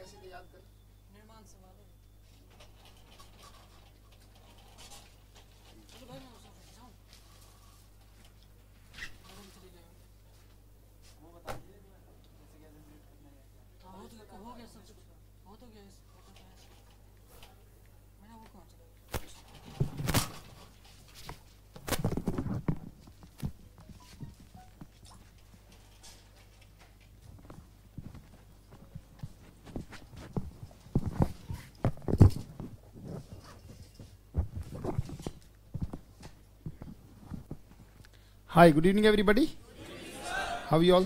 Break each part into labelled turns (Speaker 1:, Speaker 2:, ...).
Speaker 1: सीधे याद कर।
Speaker 2: निर्माण सवाल है। चलो भाई मैं उसको जाऊं। मैडम चली गई।
Speaker 1: वो बता दीजिए कैसे कैसे म्यूट करना है क्या।
Speaker 2: हाँ हो गया सब कुछ हो तो गया इस फोटो में। मैंने वो कौन सा
Speaker 3: Hi, good evening everybody. How are you all?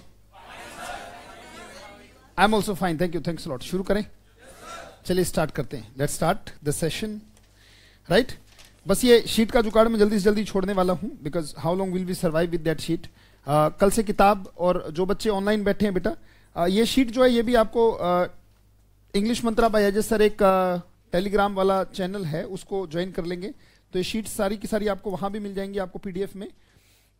Speaker 3: I'm also fine, thank you, thanks a lot. शुरू करें? चलिए स्टार्ट करते हैं. Let's start the session. Right? बस ये शीट का जुगाड़ मैं जल्दी से जल्दी छोड़ने वाला हूँ because how long will we survive with that sheet? कल से किताब और जो बच्चे ऑनलाइन बैठे हैं बेटा, ये शीट जो है ये भी आपको इंग्लिश मंत्रा बाय अजय सर एक टेलीग्राम वाला चैनल है उसको ज्वाइन कर लेंगे तो ये शीट सारी की सारी आपको वहां भी मिल जाएंगी आपको पीडीएफ में.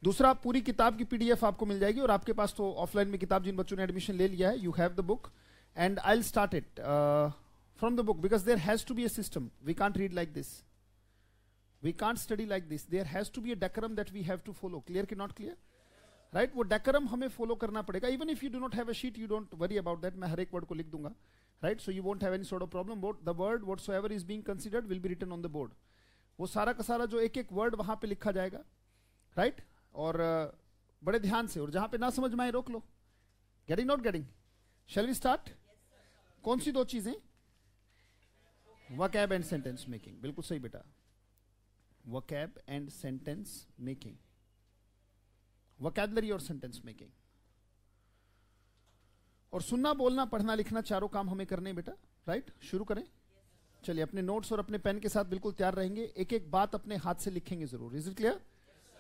Speaker 3: दूसरा पूरी किताब की पीडीएफ आपको मिल जाएगी और आपके पास तो ऑफलाइन में किताब जिन बच्चों ने एडमिशन ले लिया है you have the book and I will start it from the book because there has to be a system. We can't read like this, we can't study like this. There has to be a decorum that we have to follow. Clear कि not clear? Right, वो decorum हमें follow करना पड़ेगा. Even if you do not have a sheet you don't worry about that. मैं हर एक word को लिख दूंगा. Right, so you won't have any sort of problem. The word whatsoever is being considered will be written on the board. वो सारा का सारा जो एक एक वर्ड वहां पे लिखा जाएगा. राइट, और बड़े ध्यान से, और जहां पे ना समझ में आए रोक लो. Getting not getting? Shall we start? कौन सी दो चीजें? Vocab and sentence making. बिल्कुल सही बेटा, vocab and sentence making. Vocabulary और सेंटेंस मेकिंग. और सुनना बोलना पढ़ना लिखना चारों काम हमें करने हैं बेटा. राइट, शुरू करें. चलिए अपने नोट्स और अपने पेन के साथ बिल्कुल तैयार रहेंगे. एक एक बात अपने हाथ से लिखेंगे जरूर. Is it clear?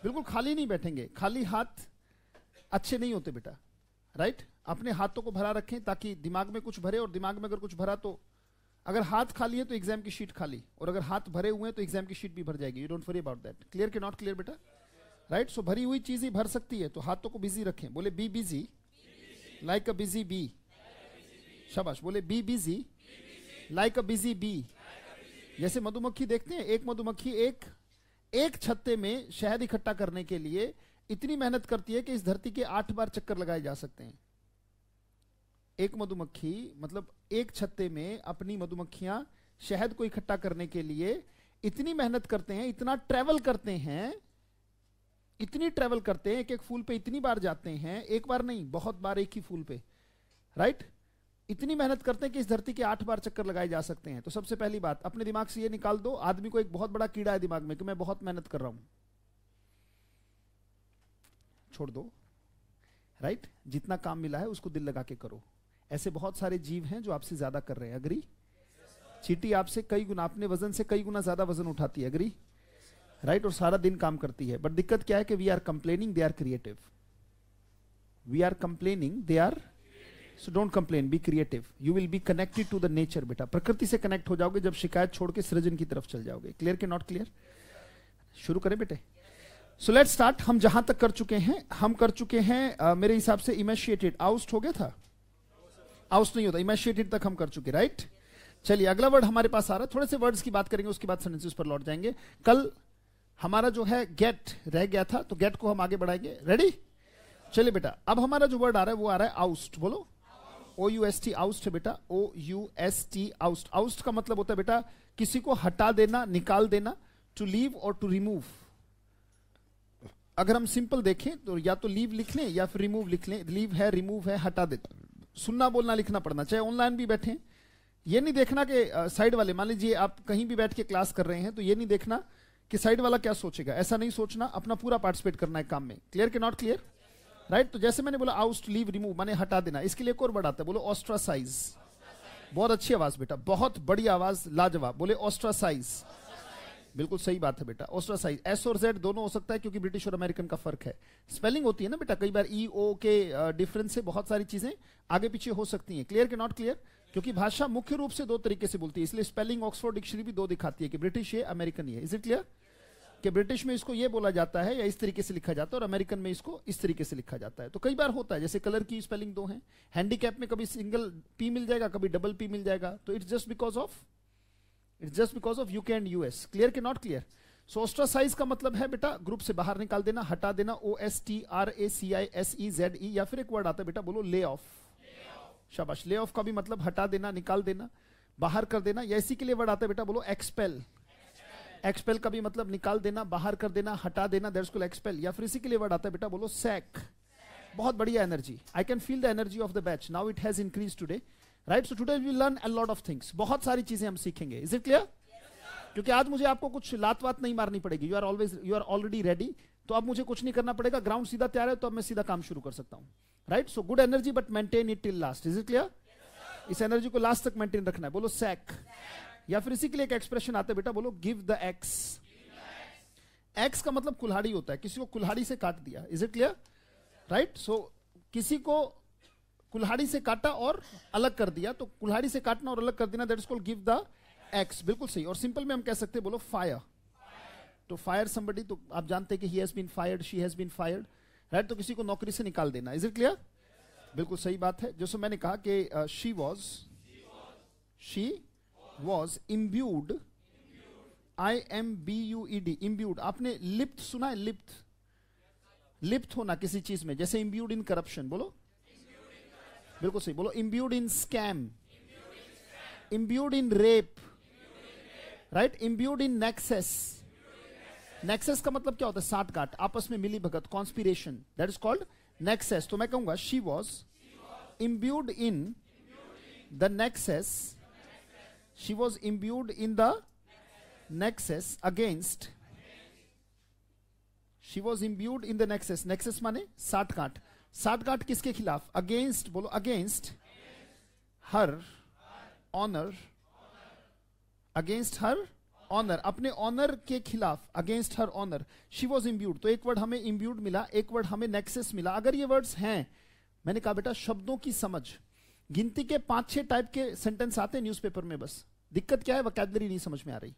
Speaker 3: बिल्कुल खाली नहीं बैठेंगे. खाली हाथ अच्छे नहीं होते बेटा. राइट, अपने हाथों को भरा रखें ताकि दिमाग में कुछ भरे, और दिमाग में अगर कुछ भरा तो अगर हाथ खाली है तो एग्जाम की शीट खाली, और अगर हाथ भरे हुए हैं तो एग्जाम की शीट भी भर जाएगी. You don't worry about that. Clear कि नॉट क्लियर बेटा? राइट, सो भरी हुई चीज ही भर सकती है तो हाथों को बिजी रखें. बोले be busy like a busy bee. शाबाश. बोले be busy like a busy bee. जैसे मधुमक्खी देखते हैं, एक मधुमक्खी एक छत्ते में शहद इकट्ठा करने के लिए इतनी मेहनत करती है कि इस धरती के 8 बार चक्कर लगाए जा सकते हैं. एक मधुमक्खी मतलब एक छत्ते में अपनी मधुमक्खियां शहद को इकट्ठा करने के लिए इतनी मेहनत करते हैं, इतना ट्रेवल करते हैं, इतनी ट्रेवल करते हैं, एक एक फूल पे इतनी बार जाते हैं, एक बार नहीं बहुत बार एक ही फूल पे. राइट, इतनी मेहनत करते हैं कि इस धरती के 8 बार चक्कर लगाए जा सकते हैं. तो सबसे पहली बात अपने दिमाग से ये निकाल दो, आदमी को एक बहुत बड़ा कीड़ा है दिमाग में कि मैं बहुत मेहनत कर रहा हूं. छोड़ दो. राइट, जितना काम मिला है उसको दिल लगा के करो. ऐसे बहुत सारे जीव हैं जो आपसे ज्यादा कर रहे हैं. अग्री? चींटी आपसे कई गुना, अपने वजन से कई गुना ज्यादा वजन उठाती है. अग्री? राइट, और सारा दिन काम करती है. बट दिक्कत क्या है कि we are complaining, they are creative. We are complaining, they are. So don't complain, be creative. You will be connected to the nature बेटा. प्रकृति से कनेक्ट हो जाओगे जब शिकायत छोड़ के सृजन की तरफ चल जाओगे. क्लियर के नॉट क्लियर? शुरू करें बेटे. So let's start. हम जहां तक कर चुके हैं, हम कर चुके हैं मेरे हिसाब से इमेशिएटेड. आउस्ट हो गया था? आउस्ट नहीं होता, इमेशिएटेड तक हम कर चुके. राइट, चलिए अगला वर्ड हमारे पास आ रहा है. थोड़े से वर्ड्स की बात करेंगे, उसके बाद सेंटेंसेस पर लौट जाएंगे. कल हमारा जो है गेट रह गया था तो गेट को हम आगे बढ़ाएंगे. रेडी? चलिए बेटा, अब हमारा जो वर्ड आ रहा है वो आ रहा है आउस्ट. बोलो. O-U-S-T, आउस्ट है बेटा. O-U-S-T, oust. आउस्ट का मतलब होता है बेटा किसी को हटा देना, निकाल देना. टू लीव और टू रिमूव. अगर हम सिंपल देखें तो या तो लीव लिख लें या फिर रिमूव लिख लें. लीव है, रिमूव है, हटा देना. सुनना बोलना लिखना पड़ना, चाहे ऑनलाइन भी बैठे. ये नहीं देखना कि साइड वाले, मान लीजिए आप कहीं भी बैठ के क्लास कर रहे हैं तो ये नहीं देखना कि साइड वाला क्या सोचेगा. ऐसा नहीं सोचना, अपना पूरा पार्टिसिपेट करना है काम में. क्लियर के नॉट क्लियर? राइट, तो जैसे मैंने बोला आउस्ट, लीव, रिमूव माने हटा देना. इसके लिए एक और वर्ड आता है. बोलो ऑस्ट्रासाइज. बहुत अच्छी आवाज बेटा, बहुत बड़ी आवाज, लाजवाब. बोले ऑस्ट्रासाइज. बिल्कुल सही बात है बेटा. ऑस्ट्रासाइज. एस और जेड दोनों हो सकता है क्योंकि ब्रिटिश और अमेरिकन का फर्क है. स्पेलिंग होती है ना बेटा, कई बार ई ओ के डिफरेंस से बहुत सारी चीजें आगे पीछे हो सकती हैं. क्लियर के नॉट क्लियर? क्योंकि भाषा मुख्य रूप से दो तरीके से बोलती है, इसलिए स्पेलिंग ऑक्सफोर्ड डिक्शनरी भी दो दिखाती है कि ब्रिटिश है, अमेरिकन है. Is it clear? कि ब्रिटिश में इसको ये बोला जाता है या इस तरीके से लिखा जाता है और अमेरिकन में इसको इस तरीके से लिखा जाता है। तो कई बार होता है, जैसे कलर की स्पेलिंग दो हैं, हैंडीकैप में कभी सिंगल पी मिल जाएगा, कभी डबल पी मिल जाएगा। तो it's just because of UK and US. Clear के नॉट क्लियर? सो ऑस्ट्रासाइज का मतलब है बेटा ग्रुप से बाहर निकाल देना, हटा देना, OSTRACISEZE। या फिर एक वर्ड आता है बेटा, बोलो ले ऑफ। शाबाश। ले ऑफ का भी मतलब हटा देना, निकाल देना, बाहर कर देना। या इसी के लिए वर्ड आता है बेटा, बोलो एक्सपेल। एक्सपेल का भी मतलब निकाल देना, बाहर कर देना, हटा देना, दैट्स कॉल्ड एक्सपेल। या फिर इसी के लिए वर्ड आता है बेटा, बोलो सैक। बहुत बढ़िया energy. I can feel the energy of the batch now, it has increase today, right? So today we learn a lot of things. बहुत सारी चीजें हम सीखेंगे। Is it clear? क्योंकि आज मुझे आपको कुछ लात वात नहीं मारनी पड़ेगी। You are already ready. तो अब मुझे कुछ नहीं करना पड़ेगा, ग्राउंड सीधा तैयार है, तो अब मैं सीधा काम शुरू कर सकता हूं, right? So good energy but maintain it till last. Is it clear? इस एनर्जी को लास्ट तक मेंटेन रखना है। बोलो सैक। या फिर इसी के लिए एक एक्सप्रेशन आता है बेटा, बोलो गिव द एक्स। एक्स का मतलब कुल्हाड़ी होता है, किसी को कुल्हाड़ी से काट दिया। Is it clear? राइट? सो किसी को कुल्हाड़ी से काटा और अलग कर दिया, तो कुल्हाड़ी से काटना और अलग कर देना, that is called give the x. बिल्कुल सही। और सिंपल में हम कह सकते हैं, बोलो फायर। तो फायर समबडी, तो आप जानते हैं कि he has been fired, she has been fired, right? तो किसी को नौकरी से निकाल देना। Is it clear? बिल्कुल सही बात है। जैसे मैंने कहा कि she was imbued, IMBUED, imbued. आपने लिप्त सुना है? लिप्त होना किसी चीज में, जैसे इम्ब्यूड इन करप्शन। बोलो बिल्कुल सही। बोलो इम्ब्यूड इन स्कैम, इम्ब्यूड इन रेप, राइट? इम्ब्यूड इन नेक्सेस। नेक्सेस का मतलब क्या होता है? साठगांठ, आपस में मिली भगत, कॉन्स्पिरेशन, दैट इज कॉल्ड नेक्सेस। तो मैं कहूंगा she was imbued in the Nexus, she was imbued in the nexus against, she was imbued in the nexus, nexus माने साठगांठ। साठगांठ किसके खिलाफ? अगेंस्ट। बोलो against her honour, against her honour, अपने honour के खिलाफ, against her honour. She was imbued. तो एक word हमें इम्ब्यूड मिला, एक वर्ड हमें नेक्सस मिला। अगर ये वर्ड्स हैं, मैंने कहा बेटा शब्दों की समझ, गिनती के 5-6 टाइप के सेंटेंस आते हैं न्यूज़पेपर में, बस दिक्कत क्या है? वोकैबुलरी नहीं समझ में आ रही,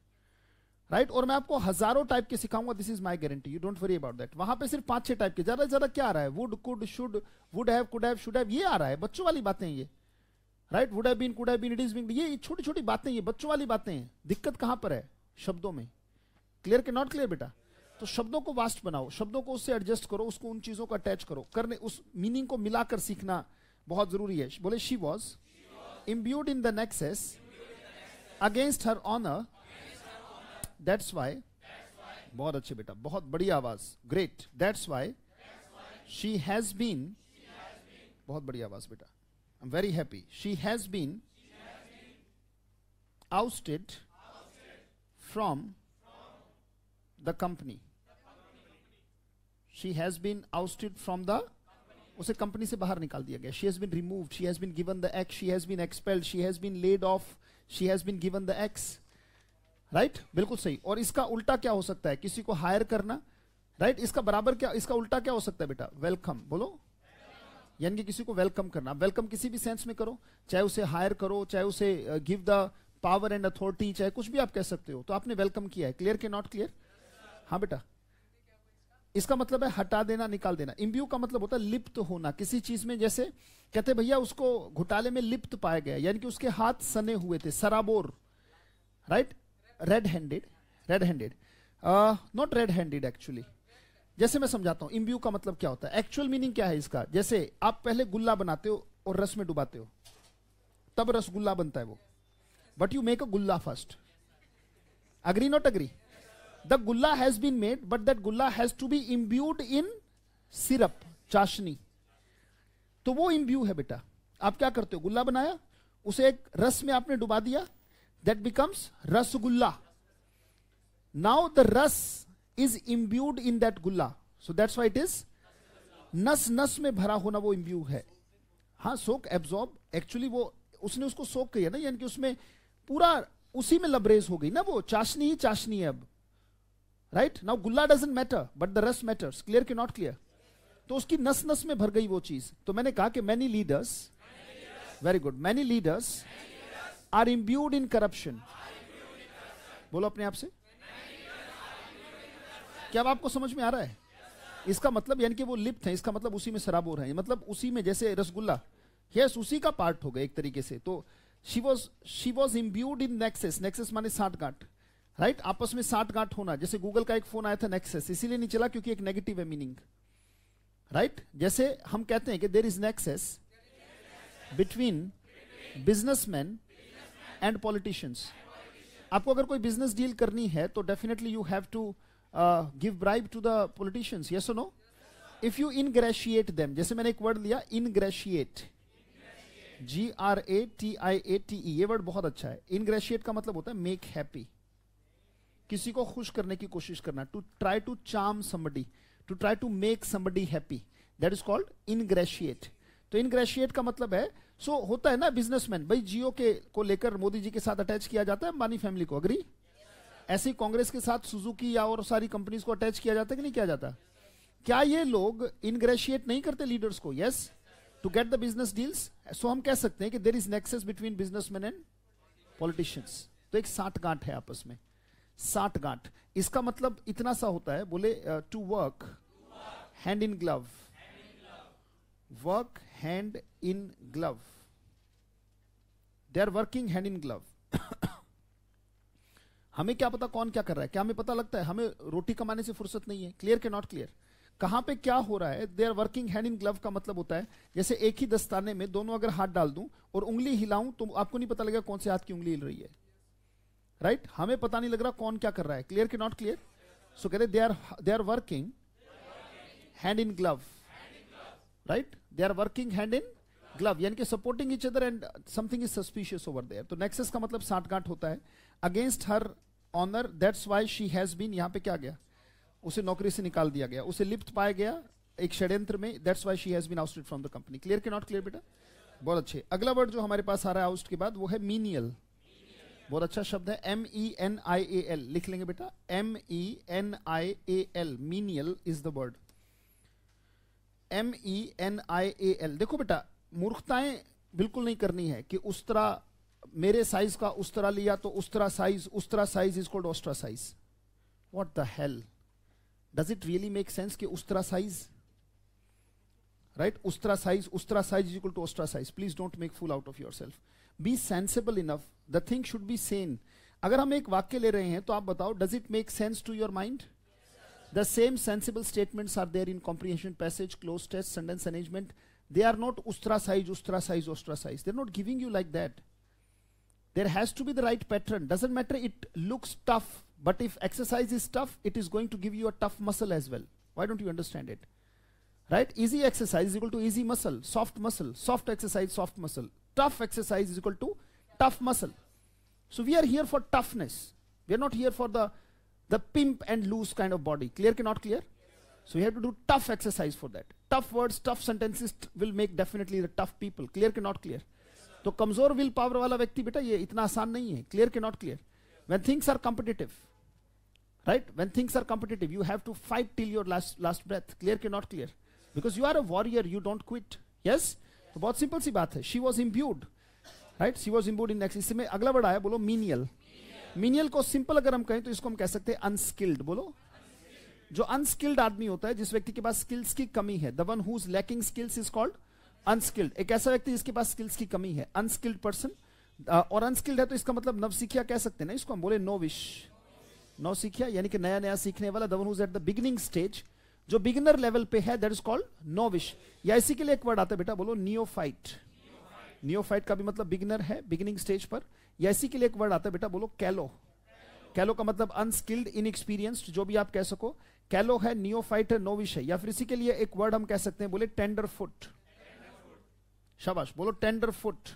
Speaker 3: राइट? और मैं आपको हजारों टाइप के सिखाऊंगा, this is my guarantee, you don't worry about that. वहां पे सिर्फ 5-6 टाइप के, ज्यादा ज्यादा क्या आ रहा है? Would, could, should, would have, could have, should have, ये आ रहा है। बच्चों वाली बातें ये, right? Would have been, could have been, it is been, ये छोटी छोटी बातें, ये बच्चों वाली बातें हैं। दिक्कत कहां पर है? शब्दों में। क्लियर के नॉट क्लियर बेटा? तो शब्दों को वास्ट बनाओ, शब्दों को उससे एडजस्ट करो, उसको उन चीजों को अटैच करो, करने उस मीनिंग को मिलाकर सीखना बहुत जरूरी है। बोले she was imbued in the nexus against her honour, that's why. बहुत अच्छे बेटा, बहुत बड़ी आवाज, great. That's why she has been, बहुत बड़ी आवाज बेटा, I am very happy. She has been ousted from the company, she has been ousted from the, उसे कंपनी से बाहर निकाल दिया गया। She has been removed, she has been given the axe, she has been expelled, she has been laid off, she has been given the axe, right? बिल्कुल सही। और इसका उल्टा क्या हो सकता है? किसी को हायर करना, राइट? इसका बराबर क्या, इसका उल्टा क्या हो सकता है बेटा? वेलकम। बोलो, यानी कि किसी को वेलकम करना। वेलकम किसी भी सेंस में करो, चाहे उसे हायर करो, चाहे उसे give the power and authority, चाहे कुछ भी आप कह सकते हो। तो आपने वेलकम किया है। क्लियर के नॉट क्लियर? हाँ बेटा, इसका मतलब है हटा देना, निकाल देना। इम्ब्यू का मतलब होता है लिप्त होना किसी चीज में। जैसे कहते भैया उसको घोटाले में लिप्त पाया गया, यानी कि उसके हाथ सने हुए थे, सराबोर, right? Red handed, not red handed actually. जैसे मैं समझाता हूं इम्ब्यू का मतलब क्या होता है, एक्चुअल मीनिंग क्या है इसका। जैसे आप पहले गुल्ला बनाते हो और रस में डुबाते हो, तब रसगुल्ला बनता है वो, but you make a gulla first. Agree not agree? The gulla has been made, but that gulla has to be imbued in syrup, chashni. तो वो इम्ब्यू है बेटा। आप क्या करते हो? गुल्ला बनाया, उसे एक रस में आपने डुबा दिया, that becomes rasgulla. Now the ras is imbued in that gulla, so that's why it is नस नस में भरा होना, वो इम्ब्यू है। हाँ, सोक, एब्जॉर्ब, एक्चुअली वो उसने उसको सोक किया ना, यानी कि उसमें पूरा उसी में लबरेज हो गई ना, वो चाशनी ही चाशनी है अब, राइट? नाउ गुल्ला डजंट मैटर बट द रस मैटर्स। क्लियर के नॉट क्लियर? तो उसकी नस नस में भर गई वो चीज। तो मैंने कहा कि many leaders, very good, many leaders are imbued in corruption. बोलो अपने आप से, क्या अब आपको समझ में आ रहा है? इसका मतलब यानी कि वो लिप्त है, इसका मतलब उसी में शराब हो रहा है, मतलब उसी में जैसे रसगुल्ला, यस उसी का पार्ट हो गया एक तरीके से। तो she was imbued in Nexus, Nexus माने साठगांठ, राइट? आपस में साठगांठ होना। जैसे गूगल का एक फोन आया था नेक्सेस, इसीलिए नहीं चला क्योंकि एक नेगेटिव है मीनिंग, राइट? जैसे हम कहते हैं कि there is nexus between businessman and politicians. आपको अगर कोई बिजनेस डील करनी है तो definitely you have to give bribe to the politicians, yes और no? If you ingratiate them, जैसे मैंने एक वर्ड लिया इनग्रेशिएट, GRATIATE, ये वर्ड बहुत अच्छा है। इनग्रेशिएट का मतलब होता है मेक हैप्पी, किसी को खुश करने की कोशिश करना, to try to charm somebody, to try to make somebody happy, that is called ingratiate. तो इनग्रेशिएट का मतलब है, सो होता है ना बिजनेसमैन, भाई जियो के को लेकर मोदी जी के साथ अटैच किया जाता है अंबानी फैमिली को, अग्री? ऐसे ही कांग्रेस के साथ सुजुकी या और सारी कंपनीज को अटैच किया जाता है कि नहीं किया जाता? क्या ये लोग इनग्रेशिएट नहीं करते लीडर्स को? Yes, to get the business deals. So हम कह सकते हैं कि there is nexus between businessman and politicians. तो एक साठगांठ है आपस में, साठगांठ। इसका मतलब इतना सा होता है, बोले to work hand in glove, work hand in glove, they are working hand in glove. हमें क्या पता कौन क्या कर रहा है? क्या हमें पता लगता है? हमें रोटी कमाने से फुर्सत नहीं है। क्लियर के नॉट क्लियर? कहां पे क्या हो रहा है? They are working hand in glove का मतलब होता है जैसे एक ही दस्ताने में दोनों अगर हाथ डाल दूं और उंगली हिलाऊं तो आपको नहीं पता लगेगा कौन से हाथ की उंगली हिल रही है, राइट? हमें पता नहीं लग रहा कौन क्या कर रहा है। क्लियर के नॉट क्लियर? सो कहते they are working hand in glove, right? They are working hand in glove, यानी कि supporting each other and something is suspicious over there. तो नेक्सस का मतलब साठगांठ होता है। Against her honour, that's why she has been, यहां पे क्या गया? उसे नौकरी से निकाल दिया गया, उसे लिप्त पाया गया एक षड्यंत्र में, that's why she has been ousted from the company. Clear के नॉट क्लियर बेटा? बहुत अच्छे। अगला वर्ड जो हमारे पास आ रहा है आउस्ट के बाद वो है मीनियल। बहुत अच्छा शब्द है, MENIAL, लिख लेंगे बेटा, MENIAL, menial is the word, MENIAL। देखो बेटा, मूर्खताएं बिल्कुल नहीं करनी है कि उस तरह मेरे साइज का उस तरह लिया तो उस तरह size is called ostracise. What the hell, does it really make sense कि उस तरह साइज, राइट? उस तरह size is equal to ostracise. Please don't make fool out of yourself, be sensible enough, the thing should be sane. अगर हम एक वाक्य ले रहे हैं तो आप बताओ, does it make sense to your mind? The same sensible statements are there in comprehension, passage, cloze test, sentence arrangement. They are not ustra size, ostra size. They're not giving you like that. There has to be the right pattern. Doesn't matter it looks tough, but if exercise is tough, it is going to give you a tough muscle as well. Why don't you understand it? Right? Easy exercise is equal to easy muscle. Soft exercise, soft muscle. Tough exercise is equal to tough muscle. So we are here for toughness. We are not here for the pimp and loose kind of body. Clear ke not clear? So you have to do tough exercise for that. Tough words, tough sentences will make definitely the tough people. Clear के not clear? तो कमजोर will power वाला व्यक्ति बेटा ये इतना आसान नहीं है. Clear के not clear? When things are competitive, right? When things are competitive, you have to fight till your last breath. Clear के not clear? Because you are a warrior, you don't quit. Yes? तो बहुत simple सी बात है. She was imbued, right? She was imbued in next. इसमें अगला word आया, बोलो menial. Menial को सिंपल अगर हम कहें तो इसको हम कह सकते हैं अनस्किल्ड. बोलो, जो अनस्किल्ड आदमी होता है, जिस व्यक्ति के पास स्किल्स की कमी है, the one who is lacking skills is called unskilled. एक ऐसा व्यक्ति जिसके पास स्किल्स की कमी है, अनस्किल्ड पर्सन. और अनस्किल्ड है तो इसका मतलब नवसिखिया कह सकते हैं ना इसको हम, बोले नोविश, नौसिखिया यानी कि नया नया सीखने वाला. The one who is at the beginning stage, जो बिगिनर लेवल पे है, दैट इज कॉल्ड नोविश. या इसी के लिए एक वर्ड आता है बेटा, बोलो नियोफाइट. नियोफाइट का भी मतलब बिगिनर है, बिगिनिंग स्टेज पर. या इसी के लिए एक वर्ड आता है बेटा, बोलो कैलो. कैलो का मतलब अनस्किल्ड, इनएक्सपीरियंस्ड, जो भी आप कह सको. कैलो है, नियोफाइट है, नोविश है. या फिर इसी के लिए एक वर्ड हम कह सकते हैं, बोले टेंडर फुट. शाबाश, बोलो टेंडर फुट.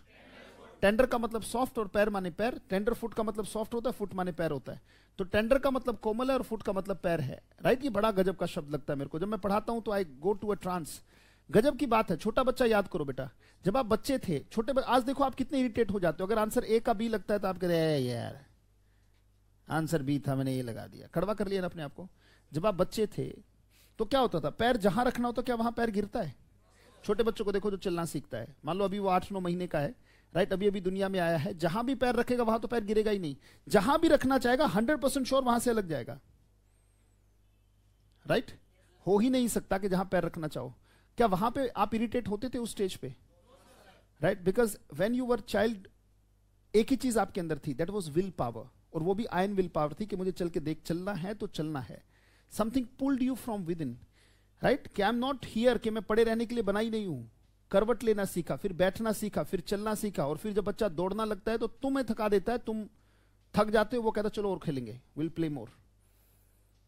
Speaker 3: टेंडर का मतलब सॉफ्ट और पैर माने पैर. टेंडर फुट का मतलब सॉफ्ट होता है, फुट माने पैर होता है. तो टेंडर का मतलब कोमल है और फुट का मतलब पैर है. राइट? ये बड़ा गजब का शब्द लगता है मेरे को. जब मैं पढ़ाता हूं तो आई गो टू अ ट्रांस. गजब की बात है. छोटा बच्चा याद करो बेटा, जब आप बच्चे थे, आज देखो आप कितने इरिटेट हो जाते हो. अगर आंसर ए का बी लगता है तो आप कहते हैं यार आंसर बी था, मैंने ये लगा दिया. कड़वा कर लिया ना अपने आप को. जब आप बच्चे थे तो क्या होता था, पैर जहां रखना होता क्या वहां पैर गिरता है. छोटे बच्चों को देखो जो चलना सीखता है, मान लो अभी वो 8-9 महीने का है, राइट, अभी दुनिया में आया है, जहां भी पैर रखेगा वहां तो पैर गिरेगा ही नहीं. जहां भी रखना चाहेगा 100% श्योर वहां से अलग जाएगा. राइट? हो ही नहीं सकता कि जहां पैर रखना चाहो। क्या वहां पे आप इरिटेट होते थे उस स्टेज पे? Right? Because when you were child एक ही चीज आपके अंदर थी, दैट वाज विल पावर, और वो भी आयन विल पावर थी कि मुझे चल के देख, चलना है तो चलना है। Something pulled you from with in, right? कि आई एम नॉट हियर कि मैं पड़े रहने के लिए बनाई नहीं हूं। करवट लेना सीखा, फिर बैठना सीखा, फिर चलना सीखा, और फिर जब बच्चा दौड़ना लगता है तो तुम्हें थका देता है, तुम थक जाते हो, वो कहता चलो और खेलेंगे, विल प्ले मोर।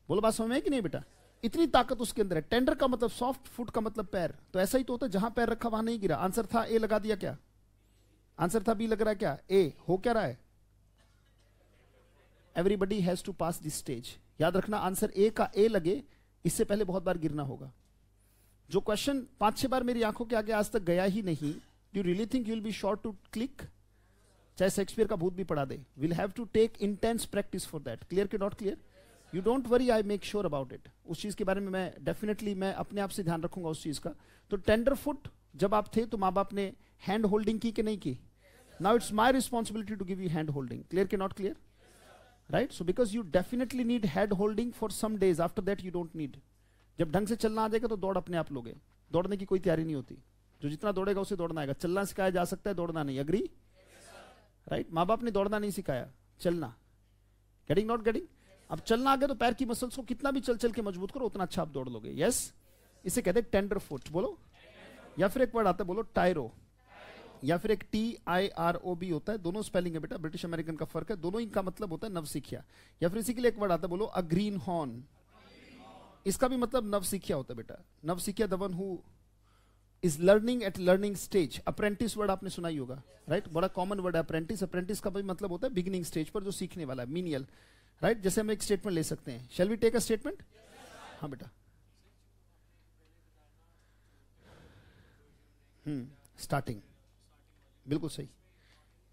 Speaker 3: बोलो बात समझ में है कि नहीं बेटा? इतनी ताकत उसके अंदर है। टेंडर का मतलब सॉफ्ट, फुट का मतलब पैर। तो ऐसा ही तो होता है, जहां पैर रखा वहां नहीं गिरा। आंसर था ए, लगा दिया क्या? आंसर था बी, लग रहा है क्या? ए। हो क्या रहा है? Everybody has to pass this stage. याद रखना, आंसर ए का ए लगे, इससे पहले बहुत बार गिरना होगा। जो क्वेश्चन 5-6 बार मेरी आंखों के आगे आज तक गया ही नहीं, do you really think you will be sure to click? चाहे शेक्सपियर का भूत भी पढ़ा दे, will have to take intense practice for that. Clear कि not clear? You don't worry, I make sure about it. उस चीज के बारे में मैं डेफिनेटली, मैं अपने आप से ध्यान रखूंगा उस चीज का। तो टेंडर फुट जब आप थे तो माँ बाप ने हैंड होल्डिंग की कि नहीं की? Now it's my responsibility to give you hand holding. Clear कि not clear? Right? So because you definitely need hand holding for some days, after that you don't need. जब ढंग से चलना आ जाएगा तो दौड़ अपने आप लोगे। दौड़ने की कोई तैयारी नहीं होती, जो जितना दौड़ेगा उसे दौड़ना आएगा। चलना सिखाया जा सकता है, दौड़ना नहीं। अग्री? राइट? माँ बाप ने दौड़ना नहीं सिखाया, चलना। Getting not getting? अब चलना आ गया तो पैर की मसल्स को कितना भी चल चल के मजबूत करो, उतना अच्छा आप दौड़ लोगे। यस? इसे कहते हैं टेंडर फुट। बोलो। या फिर एक वर्ड आता है, बोलो टायरो, या फिर एक TIROB होता है। दोनों स्पेलिंग है बेटा, ब्रिटिश अमेरिकन का फर्क है। दोनों ही का मतलब होता है नवसिखिया। या फिर इसी के लिए एक वर्ड आता है, बोलो अ ग्रीन हॉर्न। इसका भी मतलब नवसिखिया होता है बेटा। नवसिखिया the one who is learning at learning stage. Apprentice word आपने सुना ही होगा, राइट? बड़ा कॉमन वर्ड है अप्रेंटिस। अप्रेंटिस का भी मतलब होता है बिगिनिंग स्टेज पर जो सीखने वाला है, मीनियल। राइट? जैसे हम एक स्टेटमेंट ले सकते हैं। Shall we take a statement? हाँ बेटा। स्टार्टिंग, बिल्कुल सही।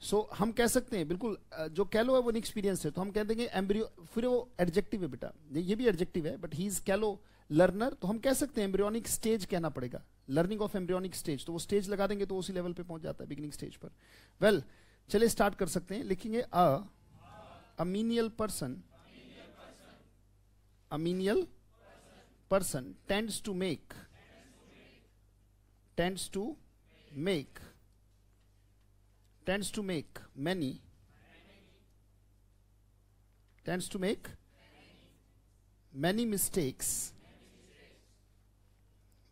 Speaker 3: सो हम कह सकते हैं, बिल्कुल जो कैलो है वो इनएक्सपीरियंस है, तो हम कह देंगे एम्ब्रियो। फिर वो एडजेक्टिव है बेटा, ये भी एडजेक्टिव है, बट ही इज कैलो लर्नर, तो हम कह सकते हैं एम्ब्रियोनिक स्टेज कहना पड़ेगा। लर्निंग ऑफ एम्ब्रियोनिक स्टेज, तो वो स्टेज लगा देंगे तो उसी लेवल पे पहुंच जाता है, बिगिनिंग स्टेज पर। वेल, चलिए स्टार्ट कर सकते हैं। लिखेंगे a menial person, a menial person tends to make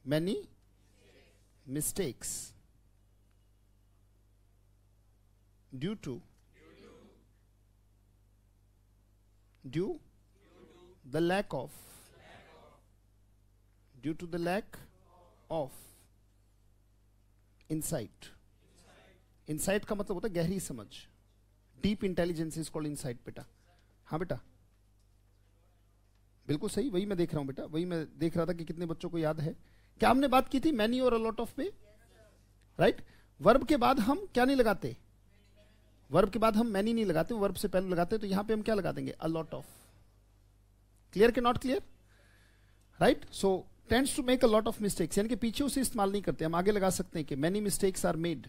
Speaker 3: many mistakes due to the lack of insight. Insight का मतलब होता है गहरी समझ। Deep intelligence is called insight बेटा। हाँ बेटा, बिल्कुल सही, वही मैं देख रहा हूं बेटा, वही मैं देख रहा था कि कितने बच्चों को याद है। क्या हमने बात की थी मैनी और अ लॉट ऑफ पे? राइट? वर्ब के बाद हम क्या नहीं लगाते? वर्ब के बाद हम मैनी नहीं लगाते, वर्ब से पहले लगाते, तो यहां पे हम क्या लगा देंगे? A lot of. क्लियर के not clear? Right? So tends to make a lot of mistakes, यानी कि पीछे उसे इस्तेमाल नहीं करते, हम आगे लगा सकते हैं कि many mistakes are made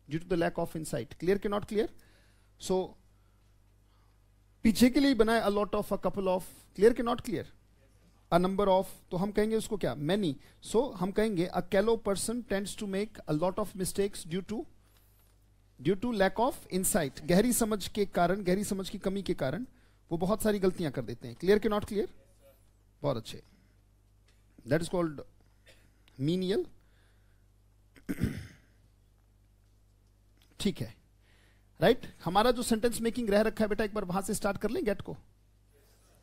Speaker 3: due to the lack of insight. Clear के नॉट क्लियर? सो पीछे के लिए बनाए a lot of, a couple of. Clear के not clear? A number of, तो हम कहेंगे उसको क्या? मेनी। सो हम कहेंगे a callow person tends to make a lot of mistakes due to lack of insight. गहरी समझ के कारण, गहरी समझ की कमी के कारण वो बहुत सारी गलतियां कर देते हैं। क्लियर के नॉट क्लियर? बहुत अच्छे। That is called menial. ठीक है, राइट? हमारा जो सेंटेंस मेकिंग रह रखा है बेटा, एक बार वहां से स्टार्ट कर लें गेट को।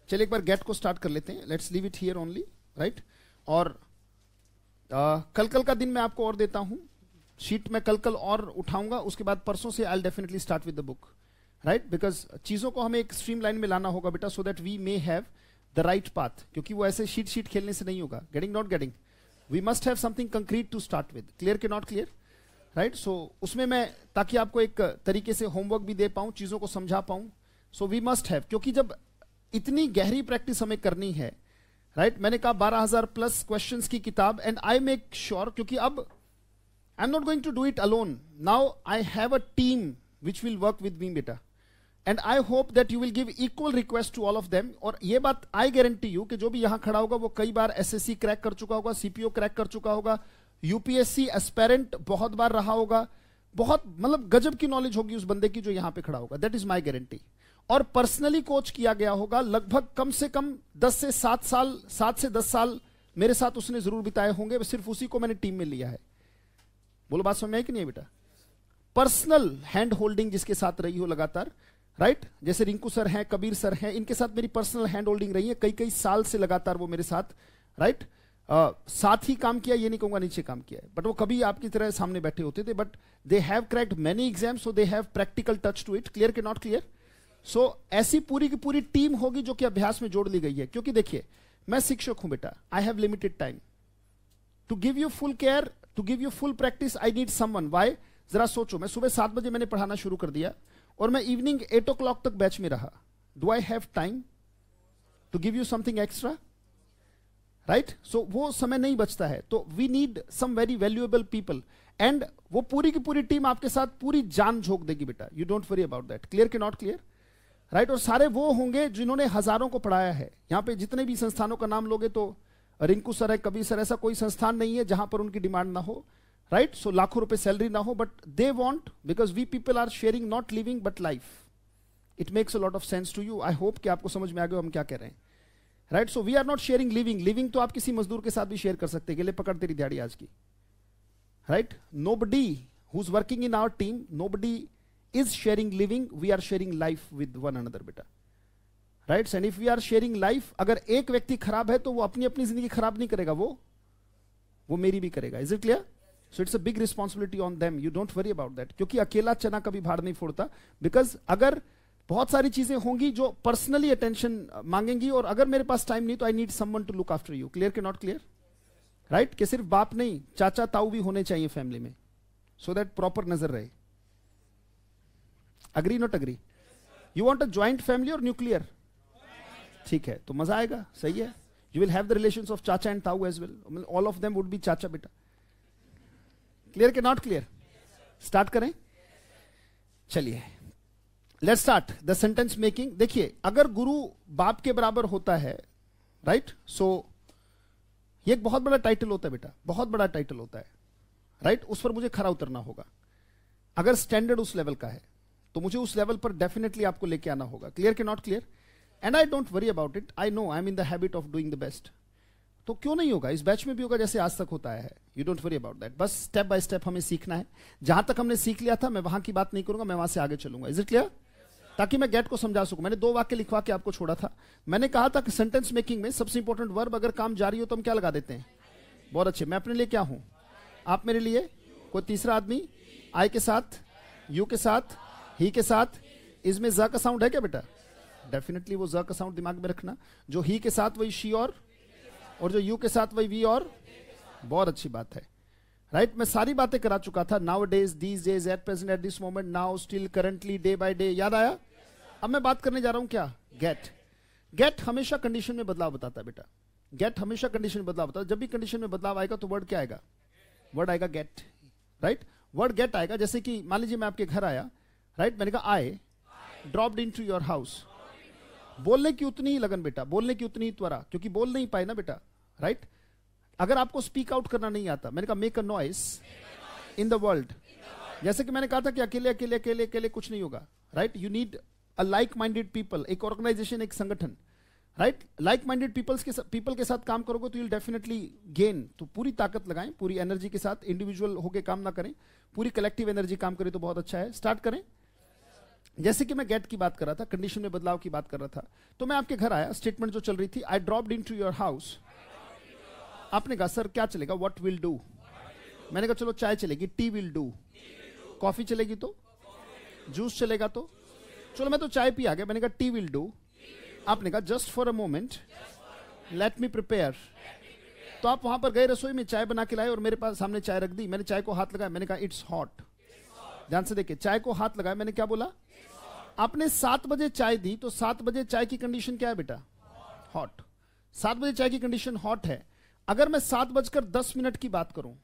Speaker 3: चलिए एक बार गेट को स्टार्ट कर लेते हैं। Let's leave it here only, right? और कल का दिन मैं आपको और देता हूं, शीट में कल और उठाऊंगा, उसके बाद परसों से I definitely start with the book, right? Because चीजों को हमें एक स्ट्रीम लाइन में लाना होगा बेटा, so that we may have the right path, क्योंकि वो ऐसे शीट खेलने से नहीं होगा। Getting not getting? We must have something concrete to start with. Clear के नॉट क्लियर? राइट? सो उसमें मैं, ताकि आपको एक तरीके से होमवर्क भी दे पाऊं, चीजों को समझा पाऊं, सो वी मस्ट हैव, क्योंकि जब इतनी गहरी प्रैक्टिस हमें करनी है, राइट? मैंने कहा 12,000 प्लस क्वेश्चंस की किताब, एंड आई मेक श्योर, क्योंकि अब I am not going to do it alone, now I have a team which will work with me बेटा। And I hope that you will give equal request to all of them. और ये बात I guarantee you कि जो भी यहां खड़ा होगा वो कई बार एसएससी क्रैक कर चुका होगा, सीपीओ क्रैक कर चुका होगा, यूपीएससी एस्पेरेंट बहुत बार रहा होगा, बहुत मतलब गजब की नॉलेज होगी उस बंदे की जो यहां पे खड़ा होगा, दैट इज माई गारंटी। और पर्सनली कोच किया गया होगा, लगभग कम से कम 10 से 7 साल, 7 से 10 साल मेरे साथ उसने जरूर बिताए होंगे, सिर्फ उसी को मैंने टीम में लिया है। बोलो बात समझ में आई कि नहीं बेटा? पर्सनल हैंड होल्डिंग जिसके साथ रही हो लगातार, राइट? जैसे रिंकू सर हैं, कबीर सर हैं, इनके साथ मेरी पर्सनल हैंड होल्डिंग रही है कई कई साल से लगातार वो मेरे साथ, राइट? साथ ही काम किया, ये नहीं कहूंगा नीचे काम किया है, बट वो कभी आपकी तरह सामने बैठे होते थे, but they have cracked many exams, so they have practical touch to it. Clear के नॉट क्लियर? सो ऐसी पूरी की पूरी टीम होगी जो कि अभ्यास में जोड़ ली गई है। क्योंकि देखिए मैं शिक्षक हूं बेटा, I have limited time to give you full care, to give you full practice, I need someone. Why? जरा सोचो, मैं सुबह 7 बजे मैंने पढ़ाना शुरू कर दिया और मैं इवनिंग 8 o'clock तक बैच में रहा। Do I have time to give you something extra? Right? So वो समय नहीं बचता है, तो we need some very valuable people, and वो पूरी की पूरी टीम आपके साथ पूरी जान झोंक देगी बेटा। You don't worry about that. Clear के नॉट क्लियर? राइट? और सारे वो होंगे जिन्होंने हजारों को पढ़ाया है। यहां पे जितने भी संस्थानों का नाम लोगे तो रिंकू सर है, कबीर सर, ऐसा कोई संस्थान नहीं है जहां पर उनकी डिमांड ना हो, राइट? सो लाखों रुपए सैलरी ना हो, but they want, because we people are sharing not living but life. It makes a lot of sense to you. I hope कि आपको समझ में आ गया हम क्या कह रहे हैं, right? So we are not sharing living. Living तो आप किसी मजदूर के साथ भी शेयर कर सकते हैं, ले पकड़ तेरी दिहाड़ी आज की, right? Nobody who is working in our team, nobody is sharing living, we are sharing life with one another बेटा, right? And if we are sharing life, अगर एक व्यक्ति खराब है तो वो अपनी अपनी जिंदगी खराब नहीं करेगा, वो मेरी भी करेगा। Is it clear? So it's a big responsibility on them. You don't worry about that. क्योंकि अकेला चना कभी भाड़ नहीं फोड़ता, because अगर बहुत सारी चीजें होंगी जो पर्सनली अटेंशन मांगेंगी, और अगर मेरे पास टाइम नहीं तो I need someone to look after you. Clear के नॉट क्लियर? राइट? कि सिर्फ बाप नहीं, चाचा ताऊ भी होने चाहिए फैमिली में, सो दैट प्रॉपर नजर रहे। Agree not agree? You want a joint family और न्यूक्लियर? ठीक है, तो मजा आएगा, सही है। You will have the relations of chacha and tau as well, all of them would be chacha बेटा। क्लियर के नॉट क्लियर? स्टार्ट करें? चलिए let's start the sentence making. देखिए, अगर गुरु बाप के बराबर होता है, राइट? सो ये एक बहुत बड़ा टाइटल होता है बेटा, बहुत बड़ा टाइटल होता है, राइट? उस पर मुझे खरा उतरना होगा। अगर स्टैंडर्ड उस लेवल का है तो मुझे उस लेवल पर डेफिनेटली आपको लेके आना होगा। क्लियर के not clear? And I don't worry about it, I know I am in the habit of doing the best. तो क्यों नहीं होगा, इस बैच में भी होगा जैसे आज तक होता है। You don't worry about that. बस स्टेप बाय स्टेप हमें सीखना है। जहां तक हमने सीख लिया था मैं वहां की बात नहीं करूंगा, मैं वहां से आगे चलूंगा। Is it clear? ताकि मैं गेट को समझा सकूं। मैंने 2 वाक्य लिखवा के आपको छोड़ा था। मैंने कहा था कि सेंटेंस मेकिंग में सबसे इंपॉर्टेंट वर्ब, अगर काम जारी हो तो हम क्या लगा देते हैं? बहुत अच्छे। मैं अपने लिए क्या हूं? आप मेरे लिए? कोई तीसरा आदमी? आई के साथ, यू के साथ, ही के साथ। इसमें ज का साउंड है क्या बेटा? डेफिनेटली वो ज का साउंड दिमाग में रखना। जो ही के साथ वही शी, और जो यू के साथ वही वी, और बहुत अच्छी बात है, राइट? मैं सारी बातें करा चुका था। Now days, these days, at present, at this moment, now, still, currently, day by day. याद आया? अब मैं बात करने जा रहा हूं क्या? गेट। गेट हमेशा कंडीशन में बदलाव बताता है बेटा। गेट हमेशा कंडीशन में बदलाव बताता है। जब भी कंडीशन में बदलाव आएगा तो वर्ड क्या आएगा? वर्ड आएगा गेट, राइट? वर्ड गेट आएगा। जैसे कि मान लीजिए मैं आपके घर आया, राइट? मैंने कहा I dropped into your house. बोलने की उतनी ही लगन बेटा, बोलने की उतनी ही त्वरा, क्योंकि बोल नहीं पाए ना बेटा, राइट? अगर आपको स्पीक आउट करना नहीं आता, मैंने कहा make a noise in the world. जैसे कि मैंने कहा था कि अकेले अकेले अकेले अकेले कुछ नहीं होगा, right? You need a like minded people, एक ऑर्गेनाइजेशन, एक संगठन, राइट? लाइक माइंडेड पीपल के साथ काम करोगे तो यूल डेफिनेटली गेन। तो पूरी ताकत लगाएं, पूरी एनर्जी के साथ। इंडिविजुअल होके काम ना करें, पूरी कलेक्टिव एनर्जी काम करे तो बहुत अच्छा है। स्टार्ट करें। जैसे कि मैं गेट की बात कर रहा था, कंडीशन में बदलाव की बात कर रहा था, तो मैं आपके घर आया, स्टेटमेंट जो चल रही थी, I dropped into your house. आपने कहा सर क्या चलेगा? What will do? मैंने कहा चलो चाय चलेगी, टी विल डू। कॉफी चलेगी तो? जूस चलेगा तो? चलो मैं तो चाय पी आ गया, मैंने कहा टी विल डू। आपने कहा just for a moment let me prepare. तो आप वहां पर गए, रसोई में चाय बना के लाए और मेरे पास सामने चाय रख दी। मैंने चाय को हाथ लगाया, मैंने कहा इट्स हॉट। ध्यान से देखिए, चाय को हाथ लगाया, मैंने क्या बोला? आपने 7 बजे चाय दी, तो 7 बजे चाय की कंडीशन क्या है बेटा? हॉट। 7 बजे चाय की कंडीशन हॉट है। अगर मैं 7:10 की बात करूं,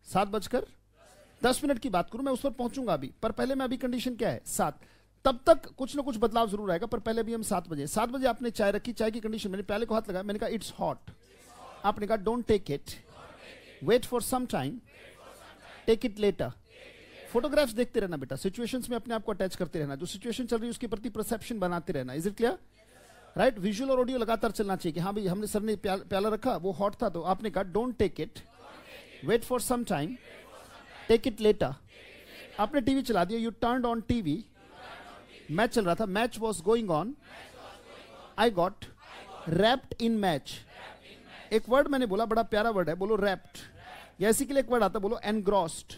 Speaker 3: 7:10 की बात करूं, मैं उस पर पहुंचूंगा अभी, पर पहले मैं अभी कंडीशन क्या है? 7। तब तक कुछ ना कुछ बदलाव जरूर आएगा, पर पहले भी हम 7 बजे आपने चाय रखी, चाय की कंडीशन, मैंने पहले को हाथ लगाया, मैंने कहा इट्स हॉट, आपने कहा don't take it, wait for some time, take it later. Photographs देखते रहना बेटा, सिचुएशंस में अपने आप को अटैच करते रहना, जो सिचुएशन चल रही है उसके प्रति परसेप्शन बनाते रहना। Is it clear? Right, visual और ऑडियो लगातार चलना चाहिए कि हाँ भाई हमने, सर ने प्याला रखा, वो हॉट था, तो आपने कहा don't take it, wait for some time, take it later. आपने टीवी चला दिया, you turned on TV, match चल रहा था, match was going on, I got wrapped in match. एक वर्ड मैंने बोला, बड़ा प्यारा वर्ड है, बोलो रैप्ड, या इसी के लिए एक वर्ड आता, बोलो एनग्रॉस्ड।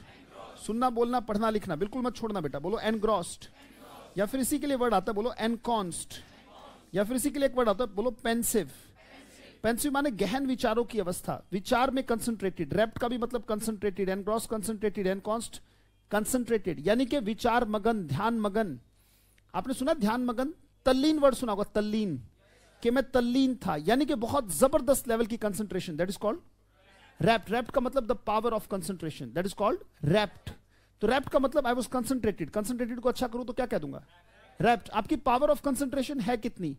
Speaker 3: सुनना, बोलना, पढ़ना, लिखना बिल्कुल मत छोड़ना बेटा, बोलो एनग्रॉस्ड। या फिर इसी के लिए वर्ड आता, बोलो एनकॉन्स्ड। या फिर इसी के लिए एक वर्ड आता, बोलो पेंसिव। पेंसिव माने गहन विचारों की अवस्था, विचार में कंसंट्रेटेड। रैप्ड का भी मतलब कंसंट्रेटेड, एनग्रॉस्ड कंसंट्रेटेड, एनकॉन्स्ड कंसंट्रेटेड, यानी कि विचार मगन, ध्यान मगन। आपने सुना ध्यान मगन? तल्लीन वर्ड सुना होगा, तल्लीन, कि मैं तल्लीन था, यानी कि बहुत जबरदस्त लेवल की concentration, that is called wrapped. Wrapped का मतलब the power of concentration, that is called wrapped. तो रैप्ट का मतलब आई वाज कंसंट्रेटेड, कंसंट्रेटेड को अच्छा करूं तो क्या कह दूंगा? रैप्ट। आपकी पावर ऑफ कंसंट्रेशन है कितनी?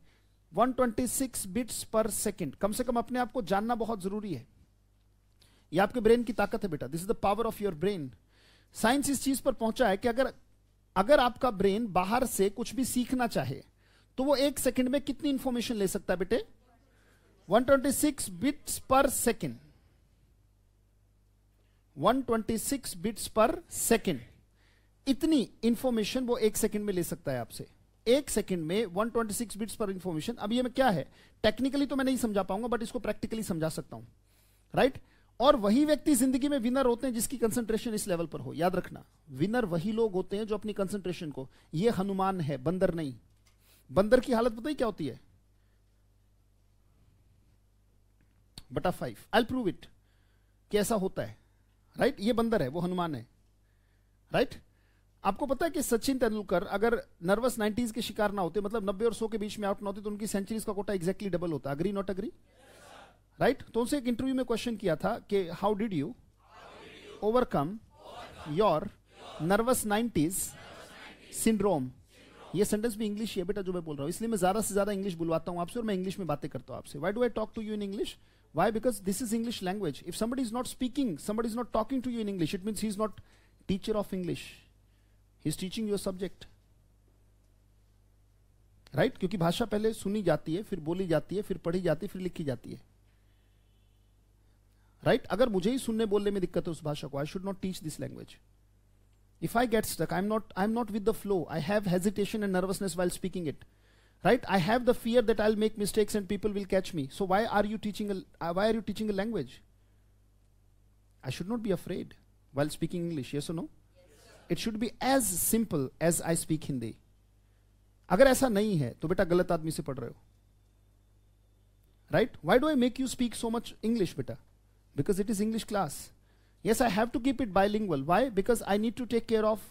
Speaker 3: 126 बिट्स पर सेकेंड। कम से कम अपने आप को जानना बहुत जरूरी है, यह आपके ब्रेन की ताकत है बेटा, this is the power of your brain. Science इस चीज पर पहुंचा है कि अगर आपका ब्रेन बाहर से कुछ भी सीखना चाहे तो वो 1 सेकंड में कितनी इंफॉर्मेशन ले सकता है बेटे? 126 बिट्स पर सेकंड। 126 बिट्स पर सेकंड, इतनी इंफॉर्मेशन वो 1 सेकंड में ले सकता है आपसे। 1 सेकंड में 126 बिट्स पर इंफॉर्मेशन। अब ये में क्या है, टेक्निकली तो मैं नहीं समझा पाऊंगा, बट इसको प्रैक्टिकली समझा सकता हूं, राइट? और वही व्यक्ति जिंदगी में विनर होते हैं जिसकी कंसंट्रेशन इस लेवल पर हो। याद रखना, विनर वही लोग होते हैं जो अपनी कंसंट्रेशन को, ये हनुमान है, बंदर नहीं। बंदर की हालत पता ही क्या होती है? बटा 5। आई विल प्रूव इट कि ऐसा होता है, राइट? ये बंदर है, वो हनुमान है, राइट? आपको पता है कि सचिन तेंदुलकर अगर नर्वस 90s के शिकार ना होते, मतलब 90 और 100 के बीच में आउट ना होते, तो उनकी सेंचुरीज का कोटा एग्जैक्टली डबल होता। Agree not agree? राइट? तो उनसे एक इंटरव्यू में क्वेश्चन किया था कि how did you overcome your nervous 90s syndrome. ये सेंटेंस भी इंग्लिश ही है बेटा जो मैं बोल रहा हूं, इसलिए मैं ज्यादा से ज्यादा इंग्लिश बुलवाता हूं आपसे और मैं इंग्लिश में बातें करता हूं आपसे। Why do I talk to you in English? Why? Because this is English language. If somebody is not speaking, somebody is not talking to you in English, it means he is not teacher of English. He is teaching you a subject. Right? क्योंकि भाषा पहले सुनी जाती है, फिर बोली जाती है, फिर पढ़ी जाती है, फिर लिखी जाती है। Right? अगर मुझे ही सुनने बोलने में दिक्कत है उस भाषा को, I should not teach this language. If I get stuck, I'm not with the flow. I have hesitation and nervousness while speaking it. Right? I have the fear that I'll make mistakes and people will catch me. So why are you teaching a language? I should not be afraid while speaking English. Yes or no? Yes, it should be as simple as I speak Hindi. अगर ऐसा नहीं है तो बेटा गलत आदमी से पढ़ रहे हो. Right? Why do I make you speak so much English, beta? Because it is English class. Yes, I have to keep it bilingual. Why? Because I need to take care of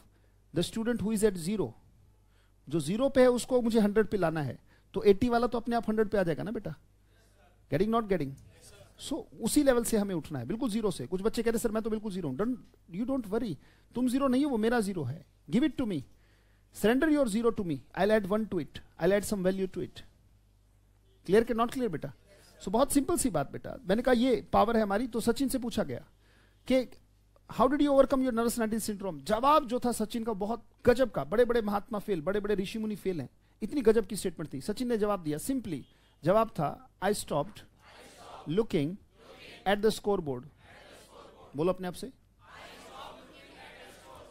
Speaker 3: the student who is at 0. जो 0 पे है उसको मुझे 100 पे लाना है, तो 80 वाला तो अपने आप 100 पे आ जाएगा ना बेटा. Getting not getting? सो उसी लेवल से हमें उठना है, बिल्कुल 0 से. कुछ बच्चे कहते सर मैं तो बिल्कुल 0 हूं. यू डोंट वरी, तुम 0 नहीं हो, वो मेरा 0 है. Give it to me, surrender your 0 to me. I will add 1 to it, I will add some value to it. Clear के नॉट क्लियर बेटा? सो बहुत सिंपल सी बात बेटा. मैंने कहा ये पावर है हमारी. तो सचिन से पूछा गया कि how did you overcome your nervous 90s syndrome. जवाब जो था सचिन का बहुत गजब का. बड़े बड़े महात्मा फेल, बड़े बड़े ऋषि मुनि फेल हैं, इतनी गजब की स्टेटमेंट थी. सचिन ने जवाब दिया सिंपली. जवाब था I stopped looking at the score board. बोलो अपने आप से.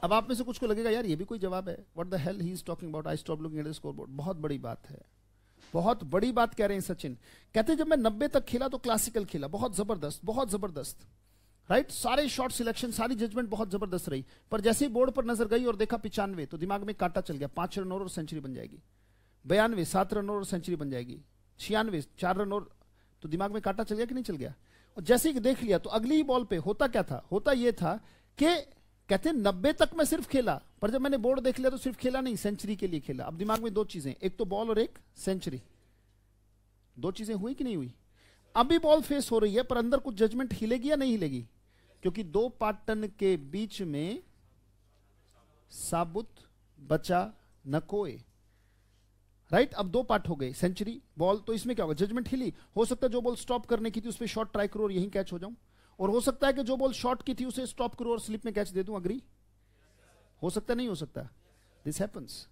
Speaker 3: अब आप में से कुछ को लगेगा यार ये भी कोई जवाब है, what the hello he is talking about, I stop looking at the score board. बहुत बड़ी बात है, बहुत बड़ी बात कह रहे हैं सचिन. कहते हैं जब मैं 90 तक खेला तो क्लासिकल खेला, बहुत जबरदस्त, बहुत जबरदस्त. राइट? सारे शॉट सिलेक्शन, सारी जजमेंट बहुत जबरदस्त रही. पर जैसे ही बोर्ड पर नजर गई और देखा 95, तो दिमाग में कांटा चल गया. 5 रन और सेंचुरी बन जाएगी. 92, 7 रन और सेंचुरी बन जाएगी. 96, 4 रन और, तो दिमाग में कांटा चल गया कि नहीं चल गया? और जैसे ही देख लिया तो अगली ही बॉल पे होता क्या था? होता यह था कि कहते हैं 90 तक मैं सिर्फ खेला, पर जब मैंने बोर्ड देख लिया तो सिर्फ खेला नहीं, सेंचुरी के लिए खेला. अब दिमाग में 2 चीजें, एक तो बॉल और एक सेंचुरी. 2 चीजें हुई कि नहीं हुई? अभी बॉल फेस हो रही है पर अंदर कुछ जजमेंट हिलेगी या नहीं हिलेगी? क्योंकि 2 पाटन के बीच में साबुत बचा न कोई. राइट? अब दो पार्ट हो गए, सेंचुरी बॉल, तो इसमें क्या होगा, जजमेंट हिली। हो सकता है जो बॉल स्टॉप करने की थी उस पर शॉट ट्राई करो और यहीं कैच हो जाऊं, और हो सकता है कि जो बॉल शॉट की थी उसे स्टॉप करो और स्लिप में कैच दे दूं। अग्री? हो सकता है, नहीं हो सकता? दिस हैपेंस,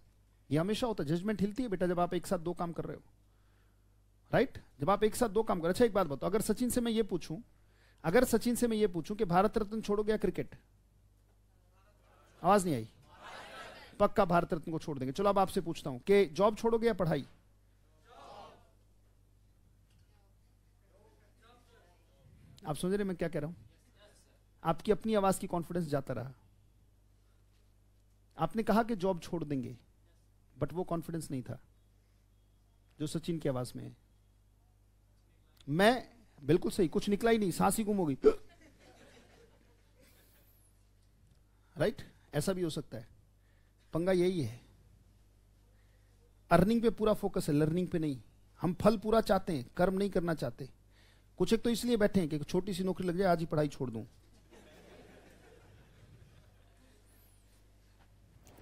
Speaker 3: ये हमेशा होता है। जजमेंट हिलती है बेटा जब आप एक साथ दो काम कर रहे हो, राइट? जब आप एक साथ दो काम कर। अच्छा एक बात बताओ, अगर सचिन से मैं ये पूछूं, कि भारत रत्न छोड़ोगे या क्रिकेट? आवाज नहीं आई। पक्का भारत रत्न को छोड़ देंगे। चलो अब आपसे पूछता हूं कि जॉब छोड़ोगे या पढ़ाई? आप समझ रहे मैं क्या कह रहा हूं? आपकी अपनी आवाज की कॉन्फिडेंस जाता रहा। आपने कहा कि जॉब छोड़ देंगे, बट वो कॉन्फिडेंस नहीं था जो सचिन की आवाज में है। मैं बिल्कुल सही, कुछ निकला ही नहीं, सांस ही गुम हो गई। राइट? ऐसा भी हो सकता है। पंगा यही है, अर्निंग पे पूरा फोकस है, लर्निंग पे नहीं। हम फल पूरा चाहते हैं, कर्म नहीं करना चाहते। कुछ एक तो इसलिए बैठे हैं कि छोटी सी नौकरी लग जाए, आज ही पढ़ाई छोड़ दूं,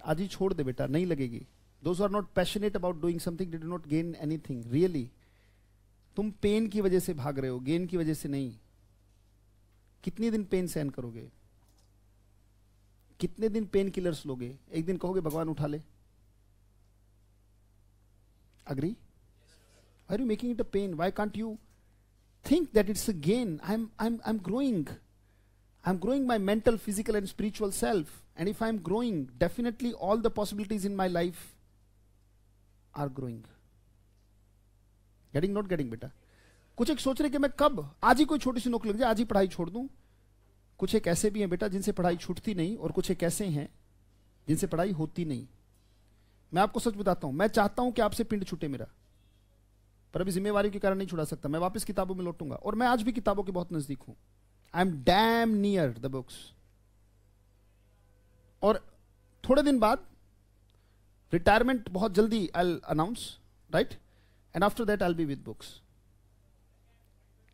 Speaker 3: आज ही छोड़ दे बेटा, नहीं लगेगी। Those who are not passionate about doing something, they do not gain anything, really. तुम पेन की वजह से भाग रहे हो, गेन की वजह से नहीं। कितने दिन पेन सहन करोगे? कितने दिन पेन किलर्स लोगे? एक दिन कहोगे भगवान उठा ले। Agree? Are you making it a pain? Why can't you think that it's a gain? I'm growing. I'm growing my mental, physical and spiritual self. And if I'm growing, definitely all the possibilities in my life are growing. Getting, not getting बेटा? कुछ एक सोच रहे कि मैं कब, आज ही कोई छोटी सी नौकरी लग जाए, आज ही पढ़ाई छोड़ दूं। कुछ एक ऐसे भी हैं बेटा जिनसे पढ़ाई छूटती नहीं, और कुछ एक ऐसे हैं जिनसे पढ़ाई होती नहीं। मैं आपको सच बताता हूं, मैं चाहता हूं कि आपसे पिंड छूटे मेरा, पर अभी जिम्मेवारी के कारण नहीं छुड़ा सकता। मैं वापस किताबों में लौटूंगा, और मैं आज भी किताबों के बहुत नजदीक हूं। I am damn near the books. और थोड़े दिन बाद रिटायरमेंट बहुत जल्दी I announce, right? And after that I will be with books.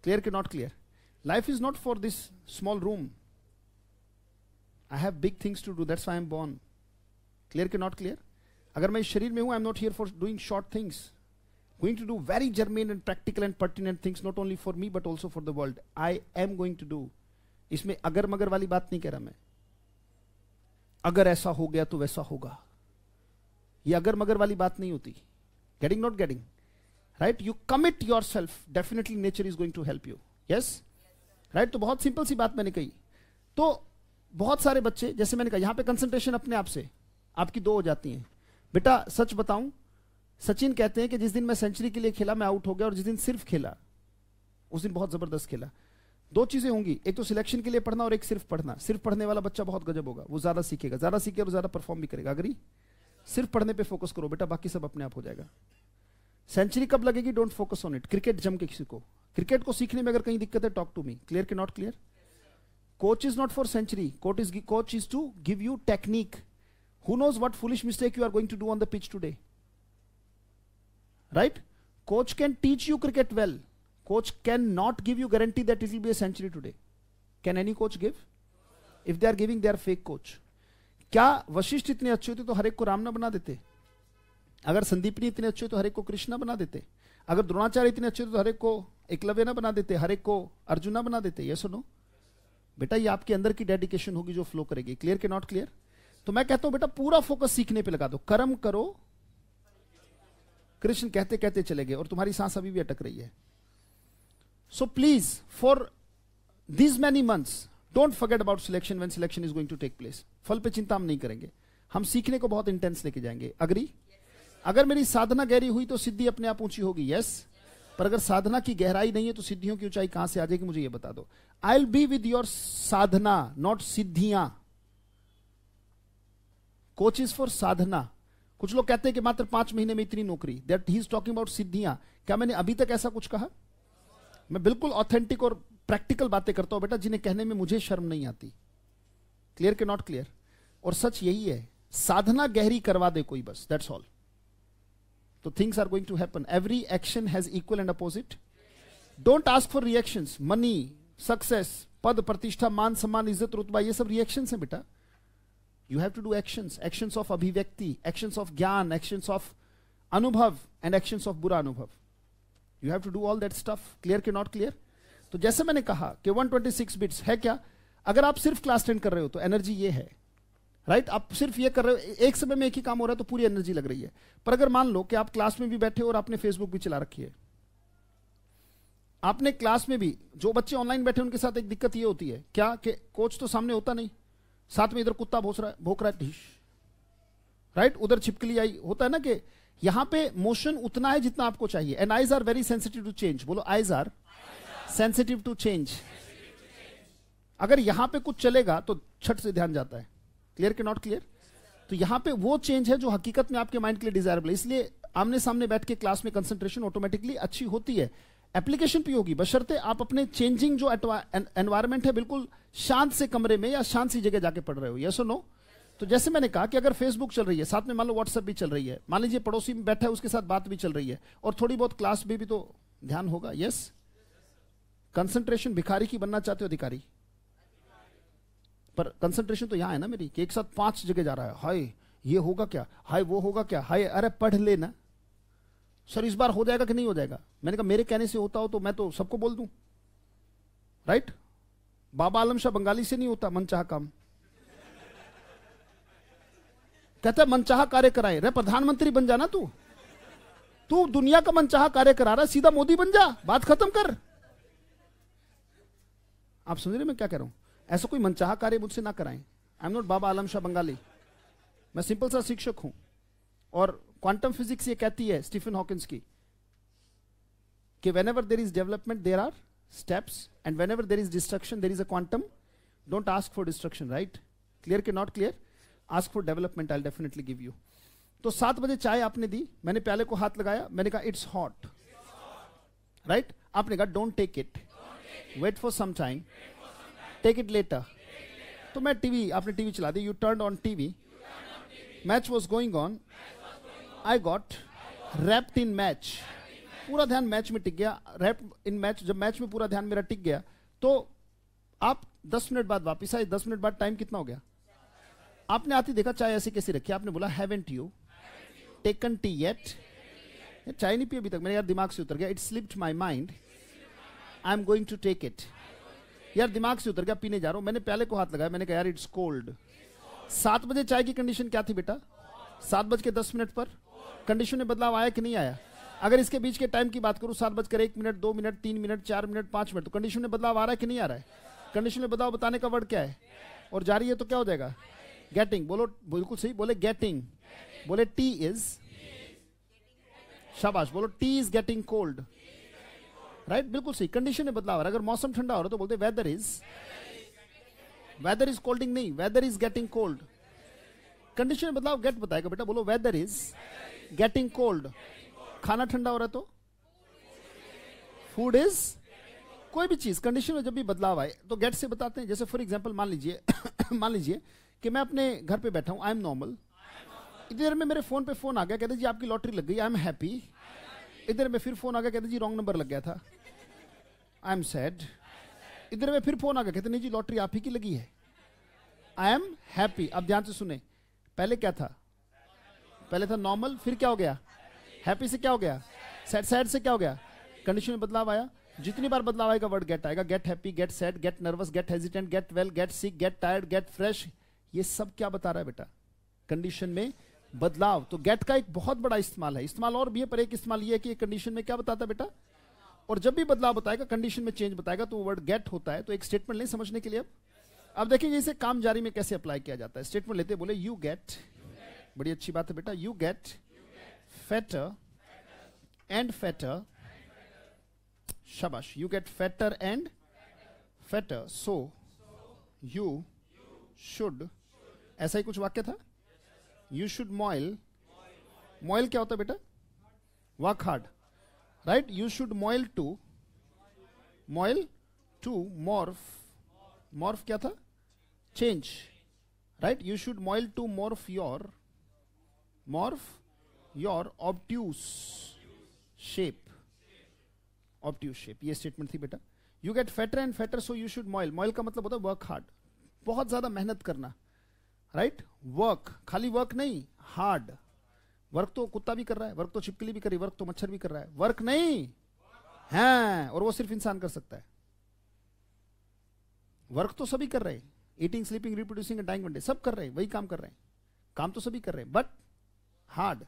Speaker 3: Clear कि not clear? Life is not for this small room. I have big things to do, that's why I am born. Clear कि not clear? अगर मैं इस शरीर में हूं, I am not here for doing short things, going to do very germane and practical and pertinent things, not only for me but also for the world. I am going to do. इसमें अगर मगर वाली बात नहीं कह रहा मैं। अगर ऐसा हो गया तो वैसा होगा, ये अगर मगर वाली बात नहीं होती। Getting, not getting? Right? You commit yourself. Definitely nature is going to help you. Yes? Right? तो बहुत सिंपल सी बात मैंने कही। तो बहुत सारे बच्चे, जैसे मैंने कहा, यहां पे कंसंट्रेशन अपने आप से आपकी दो हो जाती हैं। बेटा सच बताऊं, सचिन कहते हैं कि जिस दिन मैं सेंचुरी के लिए खेला मैं आउट हो गया, और जिस दिन सिर्फ खेला उस दिन बहुत जबरदस्त खेला। दो चीजें होंगी, एक तो सिलेक्शन के लिए पढ़ना और एक सिर्फ पढ़ना। सिर्फ पढ़ने वाला बच्चा बहुत गजब होगा, वो ज्यादा सीखेगा, और ज्यादा परफॉर्म भी करेगा। अगर सिर्फ पढ़ने पे फोकस करो बेटा, बाकी सब अपने आप हो जाएगा। सेंचुरी कब लगेगी, don't focus on it. Cricket जम के किसी को, क्रिकेट को सीखने में अगर कहीं दिक्कत है, टॉक टू मी। क्लियर कि not clear? Coach is not for century, coach is to give you technique. Who knows what foolish mistake you are going to do on the pitch today, right? Coach can teach you cricket well. Coach cannot give you guarantee that it will be a century today. Can any coach give? If they are giving, they are fake coach. क्या वशिष्ठ इतने अच्छे होते तो हर एक को राम ना बना देते? अगर संदीपनी इतने अच्छे हो तो हर एक को कृष्णा बना देते? अगर द्रोणाचार्य इतने अच्छे तो हर एक को एकलव्य ना बना देते, हर एक को अर्जुना बना देते? ये सुनो बेटा, ये आपके अंदर की डेडिकेशन होगी जो फ्लो करेगी। क्लियर के नॉट क्लियर? तो मैं कहता हूं बेटा, पूरा फोकस सीखने पे लगा दो। कर्म करो, कृष्ण कहते कहते चले गए, और तुम्हारी सांस अभी भी अटक रही है। So please, for these many months, don't forget about selection when selection is going to take place. फल पे चिंता हम नहीं करेंगे, हम सीखने को बहुत इंटेंस लेके जाएंगे। अग्री? अगर मेरी साधना गहरी हुई तो सिद्धि अपने आप ऊंची होगी। यस? पर अगर साधना की गहराई नहीं है तो सिद्धियों की ऊंचाई कहां से आ जाएगी, मुझे ये बता दो। आई will be with your Sadhana, not सिद्धियां। कोच इज फॉर साधना। कुछ लोग कहते हैं कि मात्र 5 महीने में इतनी नौकरी, that he is talking about सिद्धियां। क्या मैंने अभी तक ऐसा कुछ कहा? मैं बिल्कुल ऑथेंटिक और प्रैक्टिकल बातें करता हूं बेटा, जिन्हें कहने में मुझे शर्म नहीं आती। क्लियर के नॉट क्लियर? और सच यही है, साधना गहरी करवा दे कोई, बस, दैट्स ऑल। तो things are going to happen. Every action has equal and opposite. Don't ask for reactions. Money, success, पद, प्रतिष्ठा, मान, सम्मान, इज्जत, रुतबा, ये सब रिएक्शंस हैं बेटा। You have to do actions, actions of abhivyakti, actions of ज्ञान, actions of अनुभव एंड एक्शंस ऑफ बुरा अनुभव. You have to do all that stuff. Clear के नॉट क्लियर? तो जैसे मैंने कहा कि 126 बिट्स है क्या. अगर आप सिर्फ क्लास अटेंड कर रहे हो तो एनर्जी ये है, राइट? आप सिर्फ ये कर रहे हो, एक समय में एक ही काम हो रहा है तो पूरी एनर्जी लग रही है. पर अगर मान लो कि आप क्लास में भी बैठे हो और आपने फेसबुक भी चला रखी है, आपने क्लास में भी, जो बच्चे ऑनलाइन बैठे उनके साथ एक दिक्कत ये होती है क्या कि कोच तो सामने होता नहीं, साथ में इधर कुत्ता भौंक रहा है, राइट? उधर छिपकली आई, होता है ना कि यहां पे मोशन उतना है जितना आपको चाहिए. And eyes are very sensitive to change. बोलो eyes are sensitive to change. अगर यहां पे कुछ चलेगा तो छट से ध्यान जाता है. क्लियर के नॉट क्लियर? तो यहां पे वो चेंज है जो हकीकत में आपके माइंड के लिए डिजायरेबल है. इसलिए आमने सामने बैठ के क्लास में कंसंट्रेशन ऑटोमेटिकली अच्छी होती है. एप्लीकेशन भी होगी बशर्ते आप अपने चेंजिंग जो एनवायरमेंट है बिल्कुल शांत से कमरे में या शांत सी जगह जाके पढ़ रहे हो. यस और नो? तो जैसे मैंने कहा कि अगर फेसबुक चल रही है, साथ में मान लो व्हाट्सएप भी चल रही है, मान लीजिए पड़ोसी में बैठा है उसके साथ बात भी चल रही है, और थोड़ी बहुत क्लास में भी तो ध्यान होगा. यस? कंसंट्रेशन भिखारी की बनना चाहते हो अधिकारी? पर कंसंट्रेशन तो यहां है ना मेरी कि एक साथ 5 जगह जा रहा है. हाय ये होगा क्या, हाय वो होगा क्या, हाय अरे पढ़ लेना सर, इस बार हो जाएगा कि नहीं हो जाएगा. मैंने कहा मेरे कहने से होता हो तो मैं तो सबको बोल दूं, राइट? बाबा आलम शाह बंगाली से नहीं होता मनचाहा काम. कहता है मनचाहा कार्य कराए. रे प्रधानमंत्री बन जाना तू दुनिया का मनचाहा कार्य करा रहा है, सीधा मोदी बन जा, बात खत्म कर. आप समझ रहे मैं क्या कह रहा हूं? ऐसा कोई मनचाहा कार्य मुझसे ना कराएं. आई एम नॉट बाबा आलम शाह बंगाली. मैं सिंपल सा शिक्षक हूं. और क्वांटम फिजिक्स ये कहती है स्टीफन हॉकिंस की कि whenever there is development there are steps, and whenever there is destruction there is a quantum. Don't ask for destruction, right? Clear के not clear? Ask for development, I will definitely give you. तो 7 बजे चाय आपने दी, मैंने प्याले को हाथ लगाया, मैंने कहा इट्स हॉट, राइट? आपने कहा don't take it, wait for some time, take it later. तो मैं टीवी, आपने टीवी चला दी, you turn on TV, match was going on, I got wrapped in match. पूरा ध्यान मैच में टिक गया. रैप्ड इन मैच, जब मैच में पूरा ध्यान मेरा टिक गया तो आप 10 मिनट बाद वापिस आए. 10 मिनट बाद टाइम कितना हो गया? आपने आती देखा चाय ऐसे कैसी रखी, आपने बोला haven't you taken T yet? चाय नहीं पी अभी तक. मैंने यार दिमाग से उतर गया, it slipped my mind, I am going to take it. यार दिमाग से उतर गया, पीने जा रहा हूं. मैंने प्याले को हाथ लगाया, मैंने कहा यार इट्स कोल्ड. 7 बजे चाय की कंडीशन क्या थी बेटा? 7:10 पर कंडीशन में बदलाव आया कि नहीं आया? अगर इसके बीच के टाइम की बात करूं, 7:01, 2 मिनट, 3 मिनट, 4 मिनट, 5 मिनट, तो कंडीशन में बदलाव आ रहा है कि नहीं आ रहा है? कंडीशन में बदलाव बताने का वर्ड क्या है? और जारी है तो क्या हो जाएगा? गेटिंग. बोलो बिल्कुल सही, बोले गेटिंग. बोले टी इज, शाबाश, बोलो T is getting cold, right? बिल्कुल सही. कंडीशन में बदलाव आ रहा है. अगर मौसम ठंडा हो रहा है तो बोलते वेदर इज कोल्डिंग, नहीं, weather is getting cold. Condition में बदलाव गेट बताएगा बेटा. बोलो वेदर इज गेटिंग कोल्ड. खाना ठंडा हो रहा है तो फूड इज, कोई भी चीज कंडीशन में जब भी बदलाव आए तो गेट से बताते हैं. जैसे फॉर एग्जांपल मान लीजिए कि मैं अपने घर पे बैठा हूं, आई एम नॉर्मल. इधर में मेरे फोन पे फोन आ गया, कहते जी आपकी लॉटरी लग गई, आई एम हैप्पी. इधर में फिर फोन आ गया, कहते जी रॉन्ग नंबर लग गया था, आई एम सैड. इधर में फिर फोन आ गया, कहते नहीं जी लॉटरी आप ही की लगी है, आई एम हैप्पी. अब ध्यान से सुने, पहले क्या था? पहले था नॉर्मल, फिर क्या हो गया? हैप्पी से क्या हो गया? सैड. सैड से क्या हो गया? कंडीशन में बदलाव आया. जितनी बार बदलाव आएगा वर्ड गेट आएगा. Get happy, get sad, get nervous, get hesitant, get well, get sick, get tired, get fresh. ये सब क्या बता रहा है बेटा? कंडीशन में बदलाव. तो गेट का एक बहुत बड़ा इस्तेमाल है. इस्तेमाल और भी है, पर एक इस्तेमाल ये है कि कंडीशन में क्या बताता है बेटा? और जब भी बदलाव बताएगा, कंडीशन में चेंज बताएगा, तो वर्ड गेट होता है. तो एक स्टेटमेंट नहीं समझने के लिए. अब देखेंगे इसे काम जारी में कैसे अप्लाई किया जाता है. स्टेटमेंट लेते बोले यू गेट, बड़ी अच्छी बात है बेटा, you get fatter and fatter. Shabash. You get fatter and fatter. So you should, ऐसा ही कुछ वाक्य था. You should moil. Moil क्या होता है बेटा? Work hard. Right? You should moil to morph. Morph क्या था? Change. Right? You should moil to morph your obtuse shape. Obtuse shape. ये स्टेटमेंट थी बेटा. You get fatter and fatter, so you should moil. Moil का मतलब होता है work hard. बहुत ज्यादा मेहनत करना. Right? Work. खाली work नहीं, hard. वर्क तो कुत्ता भी कर रहा है, वर्क तो छिपकली भी कर रही है, वर्क तो मच्छर भी कर रहा है, वर्क नहीं है, और वो सिर्फ इंसान कर सकता है। वर्क तो सभी कर रहे हैं, eating, sleeping, reproducing and dying one day, सब कर रहे हैं, वही काम कर रहे हैं, काम तो सभी कर रहे हैं, बट हार्ड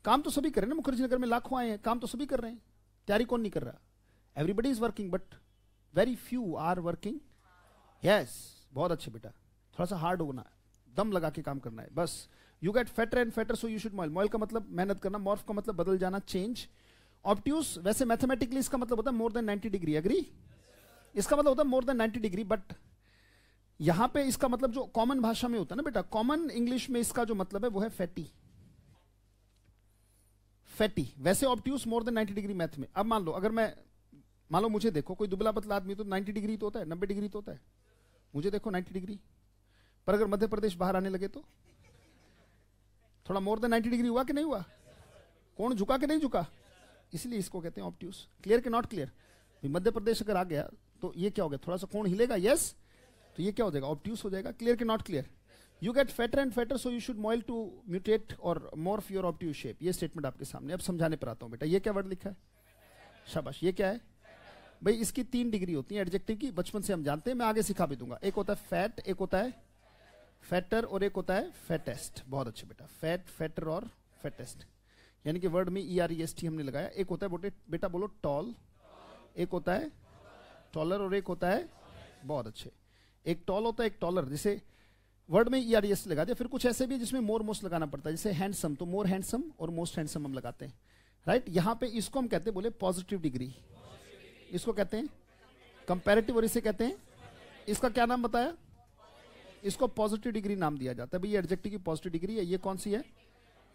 Speaker 3: काम तो सभी कर रहे हैं ना। मुखर्जी नगर में लाखों आए हैं, काम तो सभी कर रहे हैं, तैयारी कौन नहीं कर रहा? Everybody is working but very few are working. Yes, बहुत अच्छे बेटा, थोड़ा सा हार्ड होना है, दम लगा के काम करना है बस। You get fatter and fatter so you should MOIL. MOIL का मतलब मेहनत करना, मॉर्फ का मतलब बदल जाना, चेंज। ऑब्ट्यूस वैसे मैथमेटिकली इसका मतलब होता है मोर देन 90 डिग्री, एग्री? इसका मतलब होता है मोर देन 90 डिग्री, बट यहां पे इसका मतलब जो कॉमन भाषा में होता है ना बेटा, कॉमन इंग्लिश में इसका जो मतलब है वो है फैटी। फैटी वैसे obtuse more than 90 degree math में। अब मान लो, अगर मैं मान लो मुझे देखो, कोई दुबला पतला आदमी तो 90 डिग्री तो होता है, 90 डिग्री तो होता है, मुझे देखो 90 डिग्री, पर अगर मध्य प्रदेश बाहर आने लगे तो थोड़ा मोर देन 90 डिग्री हुआ कि नहीं हुआ? कौन झुका कि नहीं झुका? इसलिए इसको कहते हैं ऑब्ट्यूस। क्लियर कि नॉट क्लियर? मध्य प्रदेश अगर आ गया तो ये क्या हो गया, थोड़ा सा कोण हिलेगा, यस, तो ये क्या हो जाएगा, ऑब्ट्यूस हो जाएगा। क्लियर कि not clear? You get fatter and fatter so you should moil to mutate और मॉर्फ योर ऑब्ट्यूस शेप। ये स्टेटमेंट आपके सामने। अब समझाने पर आता हूं बेटा, ये क्या वर्ड लिखा है? शाबाश। ये क्या है भाई? इसकी 3 डिग्री होती है एडजेक्टिव की, बचपन से हम जानते हैं, मैं आगे सिखा भी दूंगा। एक होता है फैट, एक होता है फैटर, और एक होता है फैटेस्ट। बहुत अच्छे बेटा, फैट, फैटर और फैटेस्ट, यानी कि वर्ड में EREST हमने लगाया। एक होता है बेटा बोलो टॉल, एक होता है टॉलर, और एक होता है, बहुत अच्छे, एक टॉल होता है, एक टॉलर। जैसे वर्ड में EREST लगा दिया। फिर कुछ ऐसे भी जिसमें मोर मोस्ट लगाना पड़ता है, जैसे हैंडसम, तो मोर हैंडसम और मोस्ट हैंडसम हम लगाते हैं, राइट? यहां पे इसको हम कहते हैं बोले पॉजिटिव डिग्री, इसको कहते हैं कंपैरेटिव, और इसे कहते हैं, इसका क्या नाम बताया? इसको पॉजिटिव डिग्री नाम दिया जाता है। भाई ये एडजेक्टिव की पॉजिटिव डिग्री है। ये कौन सी है?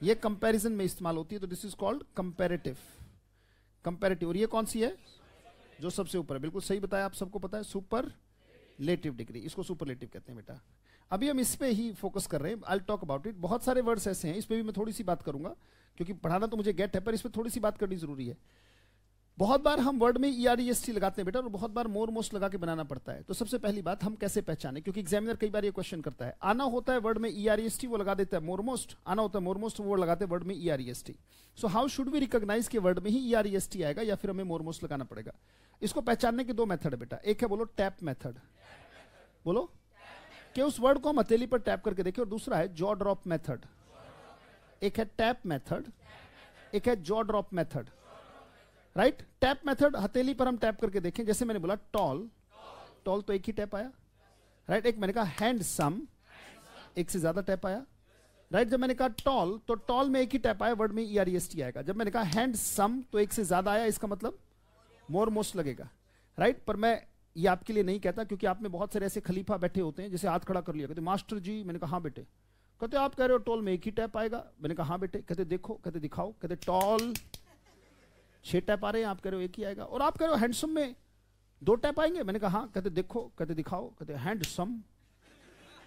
Speaker 3: ये कंपैरिजन में इस्तेमाल होती है, तो this is called comparative, comparative. और ये कौन सी है? जो सबसे ऊपर है, बिल्कुल सही बताया, आप सबको पता है, सुपरलेटिव डिग्री, इसको सुपरलेटिव कहते हैं बेटा। अभी हम इस पे ही फोकस कर रहे हैं, आई टॉक अबाउट इट। बहुत सारे वर्ड्स ऐसे हैं, इस पे भी मैं थोड़ी सी बात करूंगा, क्योंकि पढ़ाना तो मुझे गेट है, पर इस पे थोड़ी सी बात करनी जरूरी है। बहुत बार हम वर्ड में EREST लगाते हैं बेटा, और बहुत बार मोर मोस्ट लगा के बनाना पड़ता है। तो सबसे पहली बात, हम कैसे पहचाने? क्योंकि एग्जामिनर कई बार ये क्वेश्चन करता है, आना होता है वर्ड में EREST, वो लगा देता है मोर मोस्ट, आना होता है मोर मोस्ट, वो लगाते हैं वर्ड में EREST। So how should we recognise कि वर्ड में ही EREST आएगा या फिर हमें मोर मोस्ट लगाना पड़ेगा? इसको पहचानने के 2 मेथड है बेटा। एक है बोलो टैप मेथड, बोलो कि उस वर्ड को हम हथेली पर टैप करके देखें, और दूसरा है जॉ ड्रॉप मेथड। एक है टैप मेथड, एक है jaw drop method, right? Tap method, हथेली पर हम टैप करके देखें, जैसे मैंने बोला टॉल, टॉल तो एक ही टैप आया, राइट? एक मैंने कहा हैंडसम, एक से ज्यादा टैप आया, राइट? जब मैंने कहा टॉल, तो टॉल में एक ही टैप आया, वर्ड में EREST आएगा। जब मैंने कहा हैंडसम, तो एक से ज्यादा आया, इसका मतलब मोर मोस्ट लगेगा, राइट? पर मैं ये आपके लिए नहीं कहता, क्योंकि आप में बहुत सारे ऐसे खलीफा बैठे होते हैं, जैसे हाथ खड़ा कर लिया, कहते मास्टर जी, मैंने कहा हाँ बेटे, कहते आप कह रहे हो टॉल में एक ही टैप आएगा, मैंने कहा हाँ बेटे, कहते देखो, कहते दिखाओ, कहते टॉल 6 टैप आ रहे हैं, आप कह रहे हो एक ही आएगा, और आप कह रहे हो हैंडसम में 2 टैप आएंगे, मैंने कहा हाँ, कहते देखो, कहते दिखाओ, कहते हैंडसम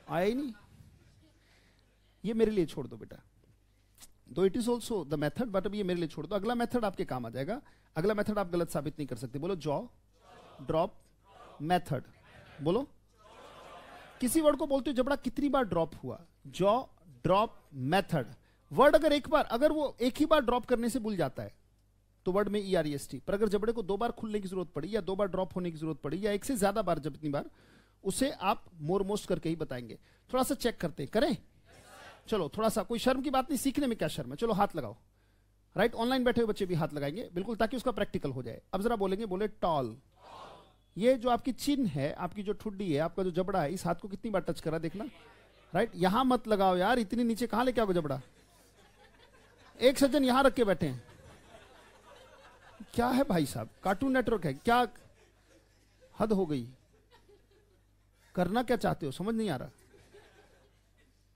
Speaker 3: आया ही नहीं। ये मेरे लिए छोड़ दो बेटा, दो it is also the method, but अब ये मेरे लिए छोड़ दो। अगला मेथड आपके काम आ जाएगा। अगला मेथड आप गलत साबित नहीं कर सकते, बोलो जॉ ड्रॉप मेथड। बोलो, किसी वर्ड को बोलते हो जबड़ा कितनी बार ड्रॉप हुआ, जॉ ड्रॉप मेथड। वर्ड अगर एक बार, अगर वो एक ही बार ड्रॉप करने से भूल जाता है तो वर्ड में EREST, पर अगर जबड़े को 2 बार खुलने की जरूरत पड़ी, या 2 बार ड्रॉप होने की जरूरत पड़ी, या एक से ज्यादा बार, जब इतनी बार, उसे आप मोर मोस्ट करके ही बताएंगे। थोड़ा सा चेक करते हैं, करें? चलो थोड़ा सा, कोई शर्म की बात नहीं, सीखने में क्या शर्म है? चलो हाथ लगाओ, राइट? ऑनलाइन बैठे हुए बच्चे भी हाथ लगाएंगे, बिल्कुल, ताकि उसका प्रैक्टिकल हो जाए। अब जरा बोलेंगे, बोले टॉल। ये जो आपकी चिन्ह है, आपकी जो ठुड्डी है, आपका जो जबड़ा है, इस हाथ को कितनी बार टच करा देखना, राइट? यहां मत लगाओ यार, इतनी नीचे कहां लेके आओगे जबड़ा? एक सज्जन यहां रख के बैठे हैं, क्या है भाई साहब? कार्टून नेटवर्क है क्या? हद हो गई। करना क्या चाहते हो समझ नहीं आ रहा।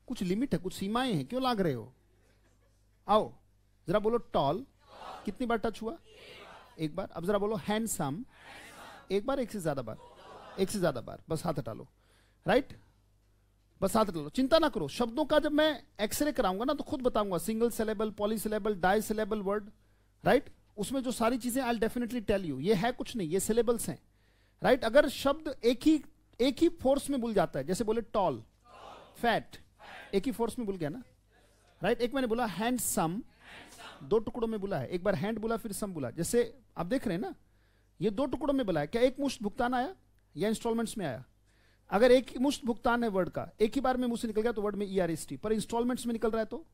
Speaker 3: कुछ लिमिट है, कुछ सीमाएं हैं, क्यों लाग रहे हो? आओ जरा बोलो टॉल, कितनी बार टच हुआ? एक बार। अब जरा बोलो हैंडसम, एक बार, एक से ज्यादा बार? एक से ज्यादा बार। बस हाथ हटा लो, राइट? बस हाथ हटा लो, चिंता ना करो। शब्दों का जब मैं एक्सरे कराऊंगा ना, तो खुद बताऊंगा, single syllable, polysyllable, disyllable word, right? उसमें जो सारी चीजें आई डेफिनेटली टेल यू। ये है कुछ नहीं, ये सिलेबल्स हैं, राइट? अगर शब्द एक ही फोर्स में भूल जाता है, जैसे बोले टॉल, फैट, एक ही फोर्स में भूल गया ना, राइट। एक मैंने बोला हैंडसम, दो टुकड़ों में बोला है, एक बार हैंड बोला फिर सम बोला। जैसे आप देख रहे हैं ना, ये दो टुकड़ों में बोला है। क्या एक मुश्त भुगतान आया या इंस्टॉलमेंट्स में आया? अगर एक मुश्त भुगतान है वर्ड का, एक ही बार में मुंह से निकल गया तो वर्ड में ERST, पर इंस्टॉलमेंट्स में निकल रहा है तो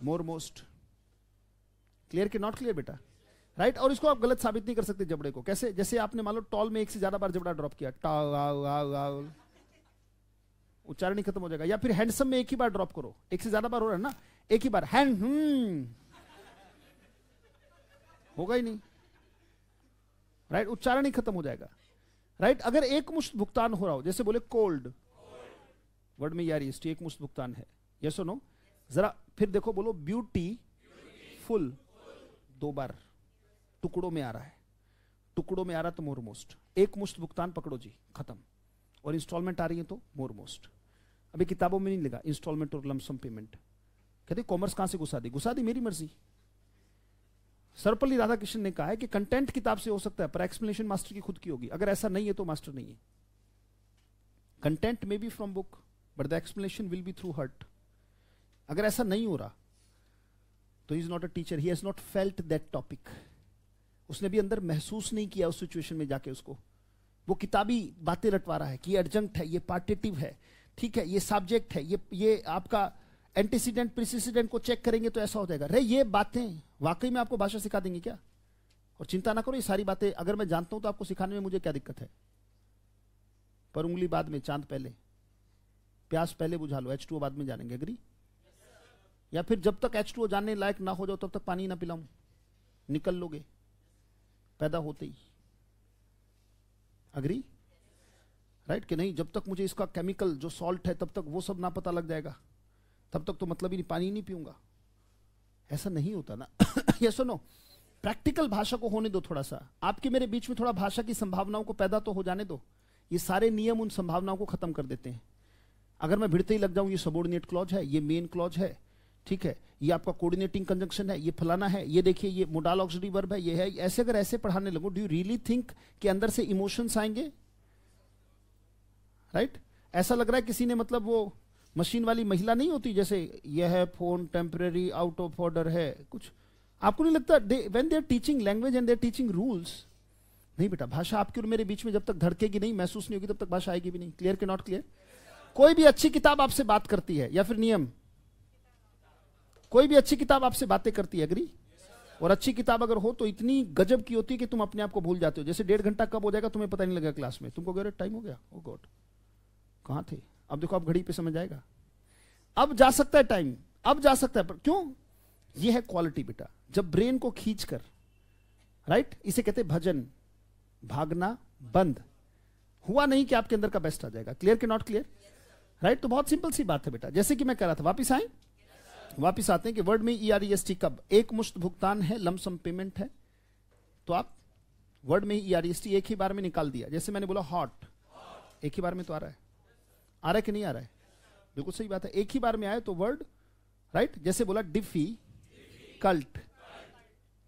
Speaker 3: मोर मोस्ट। क्लियर कि नॉट क्लियर बेटा? राइट। और इसको आप गलत साबित नहीं कर सकते जबड़े को। कैसे? जैसे आपने मान लो टॉल में एक से ज्यादा बार जबड़ा ड्रॉप किया, उच्चारण ही खत्म हो जाएगा। या फिर हैंडसम में एक ही बार ड्रॉप करो, एक से ज्यादा बार हो रहा है ना, एक ही बार हैंड होगा ही नहीं। राइट, उच्चारण ही खत्म हो जाएगा। राइट। अगर एक मुश्त भुगतान हो रहा हो, जैसे बोले कोल्ड, वर्ड में ERST, एक मुश्त भुगतान है, यस और नो? जरा फिर देखो, बोलो ब्यूटी फुल, दो बार टुकड़ों में आ रहा है, टुकड़ों में आ रहा तो मोर मोस्ट। एक मुश्त भुगतान पकड़ो जी, खत्म। और इंस्टॉलमेंट आ रही है तो मोर मोस्ट। अभी किताबों में नहीं लगा इंस्टॉलमेंट और लमसम पेमेंट। कहते कॉमर्स कहां से घुसा दी? घुसा दी मेरी मर्जी। सर्वपल्ली राधाकृष्णन ने कहा है कि कंटेंट किताब से हो सकता है पर एक्सप्लेनेशन मास्टर की खुद की होगी। अगर ऐसा नहीं है तो मास्टर नहीं है। कंटेंट में be from book but the explanation will be through heart. अगर ऐसा नहीं हो रहा तो he is not a teacher, he has not felt that topic. उसने भी अंदर महसूस नहीं किया उस सिचुएशन में जाके। उसको वो किताबी बातें रटवा रहा है कि ये एडजंक्ट है, ये पार्टिटिव है, ठीक है, ये सब्जेक्ट है, ये आपका एंटीसीडेंट प्रीसीडेंट को चेक करेंगे तो ऐसा हो जाएगा। रे ये बातें वाकई में आपको भाषा सिखा देंगी क्या? और चिंता ना करो, ये सारी बातें अगर मैं जानता हूं तो आपको सिखाने में मुझे क्या दिक्कत है? पर उंगली बाद में, चांद पहले, प्यास पहले बुझा लो, H2O बाद में जानेंगे। अग्री? या फिर जब तक H2O जानने लायक ना हो जाओ तब तक पानी ना पिलाऊं? निकल लोगे पैदा होते ही। अग्री? राइट कि नहीं? जब तक मुझे इसका केमिकल जो सॉल्ट है तब तक वो सब ना पता लग जाएगा, तब तक तो मतलब ही नहीं, पानी नहीं पीऊंगा। ऐसा नहीं होता ना। ये सुनो, प्रैक्टिकल भाषा को होने दो थोड़ा सा। आपके मेरे बीच में थोड़ा भाषा की संभावनाओं को पैदा तो हो जाने दो। ये सारे नियम उन संभावनाओं को खत्म कर देते हैं। अगर मैं भिड़ते ही लग जाऊं, ये सबोर्डिनेट क्लॉज है, ये मेन क्लॉज है, ठीक है, ये आपका कोऑर्डिनेटिंग कंजंक्शन है, ये फलाना है, ये देखिए ये मोडाल ऑक्सिलरी वर्ब है, ये है, ऐसे अगर ऐसे पढ़ाने लगो, डू यू रियली थिंक कि अंदर से इमोशंस आएंगे? राइट। ऐसा लग रहा है किसी ने, मतलब वो मशीन वाली महिला नहीं होती, जैसे यह है phone temporary out of order है, कुछ आपको नहीं लगता? When they are teaching language and they are teaching rules, नहीं बेटा, भाषा आपके और मेरे बीच में जब तक धड़केगी नहीं, महसूस नहीं होगी, तब तक भाषा आएगी भी नहीं। क्लियर कि नॉट क्लियर? कोई भी अच्छी किताब आपसे बात करती है, या फिर नियम, कोई भी अच्छी किताब आपसे बातें करती है। अग्री? और अच्छी किताब अगर हो तो इतनी गजब की होती है कि तुम अपने आप को भूल जाते हो। जैसे 1.5 घंटा कब हो जाएगा तुम्हें पता नहीं लगेगा क्लास में। तुमको कह टाइम हो गया, ओ गॉड कहां थे? अब देखो, अब घड़ी पे समझ आएगा, अब जा सकता है टाइम, अब जा सकता है। पर क्यों? ये है क्वालिटी बेटा, जब ब्रेन को खींच कर, राइट, इसे कहते हैं भजन। भागना बंद हुआ नहीं कि आपके अंदर का बेस्ट आ जाएगा। क्लियर कि नॉट क्लियर? राइट। तो बहुत सिंपल सी बात है बेटा। जैसे कि मैं कह रहा था, वापिस आए, वापिस आते हैं कि वर्ड में EREST कब? एक मुश्त भुगतान है, लमसम पेमेंट है, तो आप वर्ड में EREST एक ही बार में निकाल दिया। जैसे मैंने बोला हॉट, एक ही बार में तो आ रहा है, आ रहा है कि नहीं आ रहा है? बिल्कुल सही बात है, एक ही बार में आए तो वर्ड, राइट। जैसे बोला डिफी कल्ट,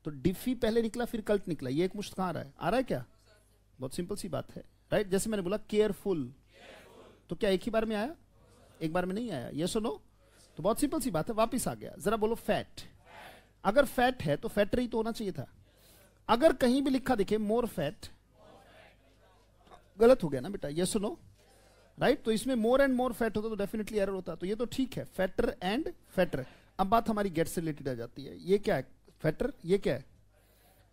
Speaker 3: तो डिफी पहले निकला फिर कल्ट निकला, ये एक मुश्त कहां आ रहा है? आ रहा है क्या? बहुत सिंपल सी बात है, राइट। जैसे मैंने बोला केयरफुल, तो क्या एक ही बार में आया? एक बार में नहीं आया। ये सुनो, तो बहुत सिंपल सी बात है, वापिस आ गया। जरा बोलो फैट। अगर फैट है तो फैट रही तो होना चाहिए था। अगर कहीं भी लिखा दिखे मोर फैट, गलत हो गया ना बेटा? ये सुनो, राइट। तो इसमें मोर एंड मोर फैट होता तो डेफिनेटली एरर होता। तो ये तो ठीक है, फैटर एंड फैटर। अब बात हमारी गेट से रिलेटेड आ जाती है। ये क्या है? फैटर। ये क्या है?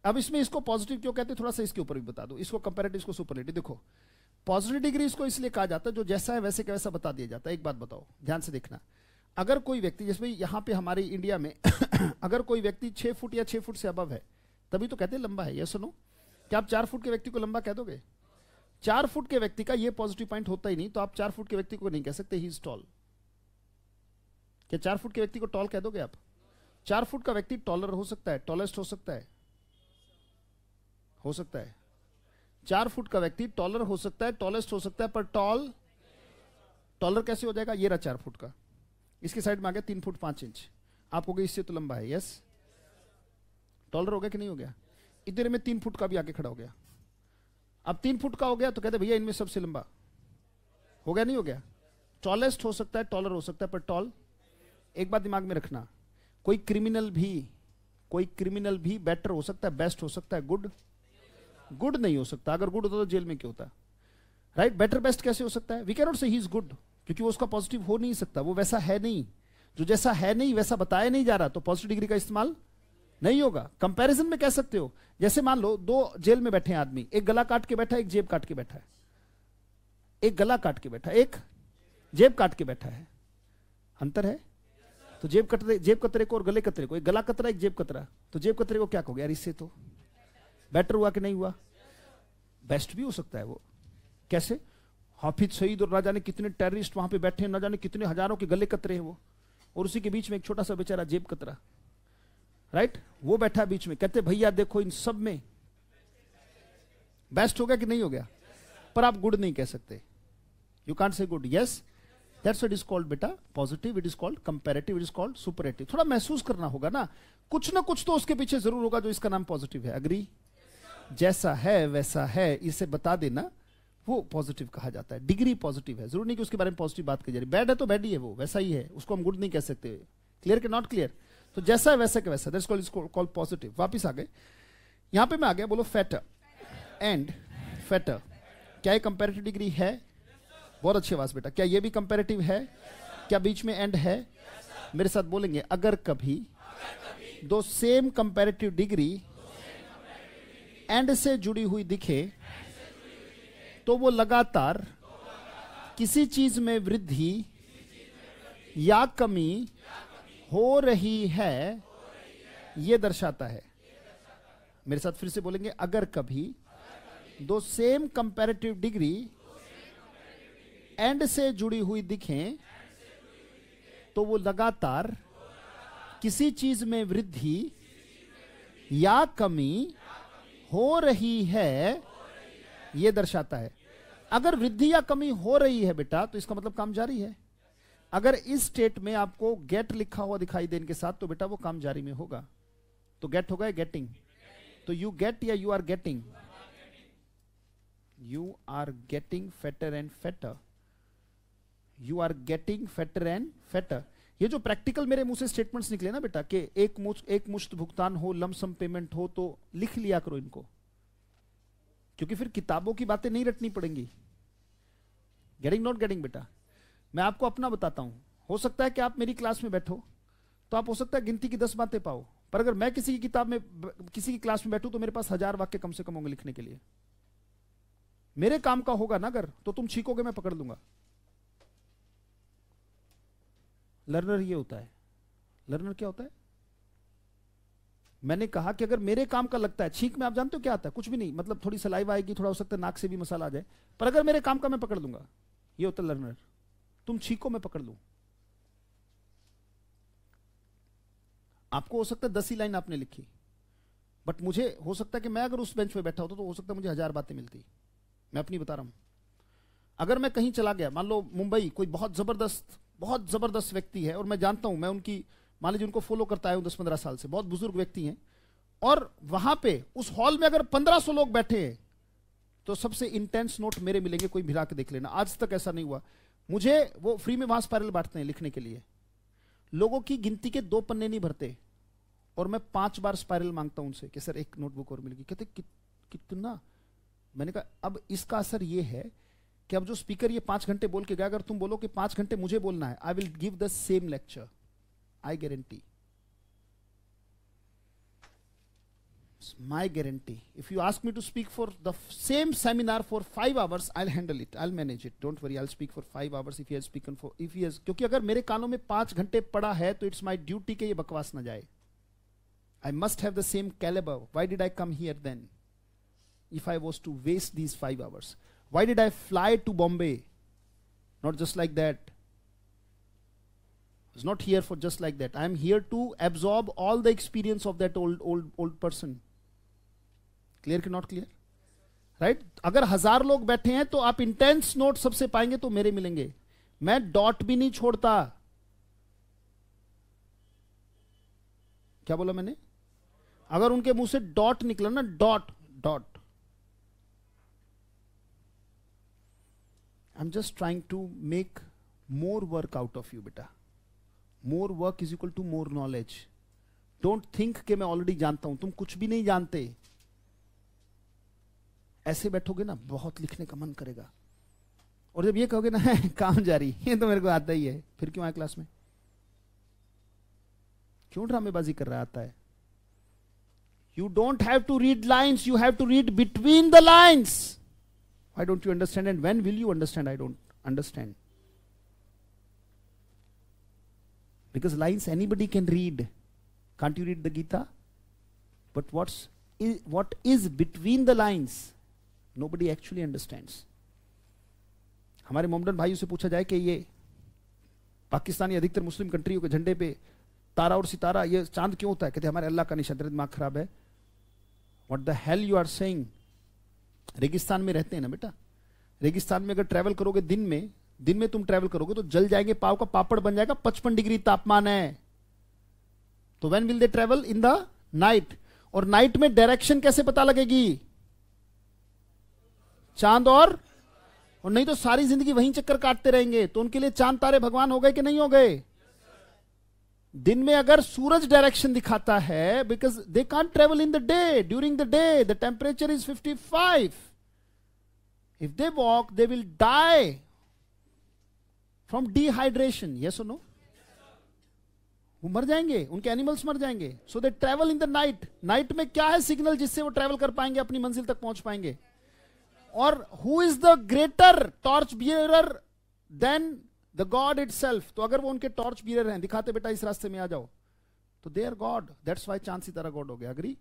Speaker 3: अब इसमें इसको पॉजिटिव क्यों कहते हैं, थोड़ा सा इसके ऊपर भी बता दो। इसको कंपैरेटिव, इसको सुपरलेटिव। देखो, पॉजिटिव डिग्री इसको इसलिए कहा जाता है जो जैसा है वैसे का वैसा बता दिया जाता है। एक बात बताओ, ध्यान से देखना, अगर कोई व्यक्ति, जैसे यहां पे हमारे इंडिया में अगर कोई व्यक्ति 6 फुट या 6 फुट से अबव है तभी तो कहते हैं लंबा है। ये सुनो, क्या आप 4 फुट के व्यक्ति को लंबा कह दोगे? 4 फुट के व्यक्ति का ये पॉजिटिव पॉइंट होता ही नहीं, तो आप 4 फुट के व्यक्ति को नहीं कह सकते ही इज टॉल। क्या 4 फुट के व्यक्ति को टॉल कह दोगे आप? 4 फुट का व्यक्ति टॉलर हो सकता है, टॉलेस्ट हो सकता है, हो सकता है। 4 फुट का व्यक्ति टॉलर हो सकता है, टॉलेस्ट हो सकता है, पर टॉलर कैसे हो जाएगा? ये रहा 4 फुट का, इसके साइड में आ गया 3 फुट 5 इंच। आप हो गए इससे तो लंबा है, यस। टॉलर हो गया कि नहीं हो गया? इधर में 3 फुट का भी आके खड़ा हो गया। अब 3 फुट का हो गया तो कहते भैया इनमें सबसे लंबा हो गया, नहीं हो गया? टॉलेस्ट हो सकता है, टॉलर हो सकता है, पर एक बात दिमाग में रखना, कोई क्रिमिनल भी बेटर हो सकता है, बेस्ट हो सकता है, गुड नहीं हो सकता। अगर गुड होता तो जेल में क्यों होता? राइट? बेटर बेस्ट कैसे हो सकता है? वी कैन नॉट से ही इज गुड, क्योंकि वो उसका पॉजिटिव हो नहीं सकता, वो वैसा है नहीं। जो जैसा है नहीं वैसा बताया नहीं जा रहा, तो पॉजिटिव डिग्री का इस्तेमाल नहीं होगा। कंपैरिजन में कह सकते हो, जैसे मान लो दो जेल में बैठे हैं आदमी, एक गला काट के बैठा है, एक जेब काट के बैठा है। एक गला काट के बैठा है, एक जेब काट के बैठा है, अंतर है? तो जेब कतरे को और गले कतरे को, एक गला कतरा एक जेब कतरा, तो जेब कतरे को क्या कहोगे? यार इससे तो बेटर हुआ कि नहीं हुआ? बेस्ट भी हो सकता है वो। कैसे? हाफिज सईद और ना जाने कितने टेररिस्ट वहां पे बैठे हैं, ना जाने कितने हजारों के गले कतरे हैं वो, और उसी के बीच में एक छोटा सा बेचारा जेब कतरा, राइट? वो बैठा बीच में, कहते भैया देखो इन सब में बेस्ट हो गया कि नहीं हो गया? पर आप गुड नहीं कह सकते, you can't say good. Yes, that's what is called बेटा positive, it is called comparative, it is called superlative. थोड़ा महसूस करना होगा ना कुछ तो उसके पीछे जरूर होगा जो इसका नाम पॉजिटिव है। अग्री? जैसा है वैसा है, इसे बता देना, वो पॉजिटिव कहा जाता है। डिग्री पॉजिटिव है, जरूर नहीं कि उसके बारे में पॉजिटिव बात की जा रही। बैड है तो बैड ही है, वो वैसा ही है, उसको हम गुड नहीं कह सकते। क्लियर के नॉट क्लियर? तो जैसा है वैसा के वैसा, दैट्स कॉल्ड पॉजिटिव। वापिस आ गए, यहां पे मैं आ गया, बोलो फैटर एंड फैटर। क्या ये कंपैरेटिव डिग्री है? बहुत अच्छी आवाज बेटा। क्या ये भी कंपैरेटिव है? क्या बीच में एंड है? मेरे साथ बोलेंगे, अगर कभी दो सेम कंपैरेटिव डिग्री एंड से जुड़ी हुई दिखे तो वो लगातार किसी चीज में वृद्धि या कमी हो रही है, ये दर्शाता है। मेरे साथ फिर से बोलेंगे, अगर कभी दो सेम कंपैरेटिव डिग्री एंड से जुड़ी हुई दिखें तो वो लगातार किसी चीज में वृद्धि या कमी हो रही है, यह दर्शाता है। अगर वृद्धि या कमी हो रही है बेटा तो इसका मतलब काम जारी है। अगर इस स्टेट में आपको गेट लिखा हुआ दिखाई दे इनके साथ तो बेटा वो काम जारी में होगा। तो गेट होगा या गेटिंग? तो यू गेट या you are getting? You are getting fatter and fatter, you are getting fatter and fatter. ये जो प्रैक्टिकल मेरे मुंह से स्टेटमेंट्स निकले ना बेटा कि एक मुश्त भुगतान हो, लमसम पेमेंट हो, तो लिख लिया करो इनको, क्योंकि फिर किताबों की बातें नहीं रटनी पड़ेंगी। गेटिंग नॉट गेटिंग बेटा? मैं आपको अपना बताता हूं, हो सकता है कि आप मेरी क्लास में बैठो तो आप हो सकता है गिनती की 10 बातें पाओ, पर अगर मैं किसी की किताब में किसी की क्लास में बैठूं तो मेरे पास 1000 वाक्य कम से कम होंगे लिखने के लिए। मेरे काम का होगा ना अगर, तो तुम छीकोगे मैं पकड़ लूंगा। लर्नर ये होता है। लर्नर क्या होता है? मैंने कहा कि अगर मेरे काम का लगता है, छींक में आप जानते हो क्या आता है? कुछ भी नहीं, मतलब थोड़ी सलाइवा आएगी, थोड़ा हो सकता है नाक से भी मसाला आ जाए, पर अगर मेरे काम का मैं पकड़ लूंगा, ये होता है लर्नर। तुम छीको मैं पकड़ लूं। आपको हो सकता है 10 ही लाइन आपने लिखी, बट मुझे हो सकता है कि मैं अगर उस बेंच पे बैठा होता तो हो सकता है मुझे 1000 बातें मिलती। मैं अपनी बता रहा हूं। अगर मैं कहीं चला गया, मान लो मुंबई, कोई बहुत जबरदस्त व्यक्ति है और मैं जानता हूं, मैं उनकी मान लीजिए उनको फॉलो करता है 10-15 साल से, बहुत बुजुर्ग व्यक्ति हैं, और वहां पे उस हॉल में अगर 1500 लोग बैठे हैं तो सबसे इंटेंस नोट मेरे मिलेंगे। कोई भिरा के देख लेना, आज तक ऐसा नहीं हुआ। मुझे वो फ्री में वहां स्पाइरल बांटते हैं लिखने के लिए, लोगों की गिनती के 2 पन्ने नहीं भरते, और मैं 5 बार स्पाइरल मांगता हूं उनसे कि सर एक नोटबुक और मिलेगी। कहते कितना? मैंने कहा अब इसका असर यह है कि अब जो स्पीकर ये 5 घंटे बोल के गया, अगर तुम बोलो कि 5 घंटे मुझे बोलना है, I will give the same lecture, I guarantee, my guarantee. If you ask me to speak for the same seminar for 5 hours, I'll handle it, I'll manage it, don't worry, I'll speak for 5 hours if he has spoken for, if he has, क्योंकि अगर मेरे कानों में 5 घंटे पड़ा है तो it's my duty कि ये बकवास ना जाए। I must have the same caliber. Why did I come here then if I was to waste these 5 hours? Why did I fly to Bombay? Not just like that. I was not here for just like that. I am here to absorb all the experience of that old person. Clear कि not clear? Right? अगर 1000 लोग बैठे हैं तो आप intense note सबसे पाएंगे तो मेरे मिलेंगे। मैं डॉट भी नहीं छोड़ता। क्या बोला मैंने? अगर उनके मुंह से डॉट निकला ना, dot, I am just trying to make more work out of you बेटा, more work is equal to more knowledge. Don't think कि मैं ऑलरेडी जानता हूं. तुम कुछ भी नहीं जानते. ऐसे बैठोगे ना, बहुत लिखने का मन करेगा. और जब ये कहोगे ना काम जारी, ये तो मेरे को आता ही है, फिर क्यों आए क्लास में? क्यों ड्रामेबाजी कर रहा आता है? You don't have to read lines, you have to read between the lines. Why don't you understand? And when will you understand? I don't understand. Because lines anybody can read. Can't you read the Gita? But what is between the lines? Nobody actually understands. हमारे मोमडन भाइयों से पूछा जाए कि ये पाकिस्तानी अधिकतर मुस्लिम कंट्रियों के झंडे पे तारा और सितारा, ये चांद क्यों होता है? कहते हमारे अल्लाह का निशान. तेरा दिमाग खराब है. What the hell you are saying? रेगिस्तान में रहते हैं ना बेटा. रेगिस्तान में अगर ट्रैवल करोगे दिन में तुम ट्रैवल करोगे तो जल जाएंगे, पाव का पापड़ बन जाएगा. 55 डिग्री तापमान है. तो when will they travel? In the night. और नाइट में डायरेक्शन कैसे पता लगेगी? चांद और नहीं तो सारी जिंदगी वहीं चक्कर काटते रहेंगे. तो उनके लिए चांद तारे भगवान हो गए कि नहीं हो गए? दिन में अगर सूरज डायरेक्शन दिखाता है, because they can't travel in the day. During the day the temperature is 55. If they walk they will die from dehydration. Yes और नो? वो मर जाएंगे, उनके एनिमल्स मर जाएंगे. So they travel in the night. Night में क्या है सिग्नल जिससे वो ट्रेवल कर पाएंगे, अपनी मंजिल तक पहुंच पाएंगे? और who is the greater torch bearer than the god itself? तो अगर वो उनके टॉर्च बियरर हैं, दिखाते बेटा इस रास्ते में आ जाओ, तो they are god. That's why चांद सितारा गॉड हो गया. Agree?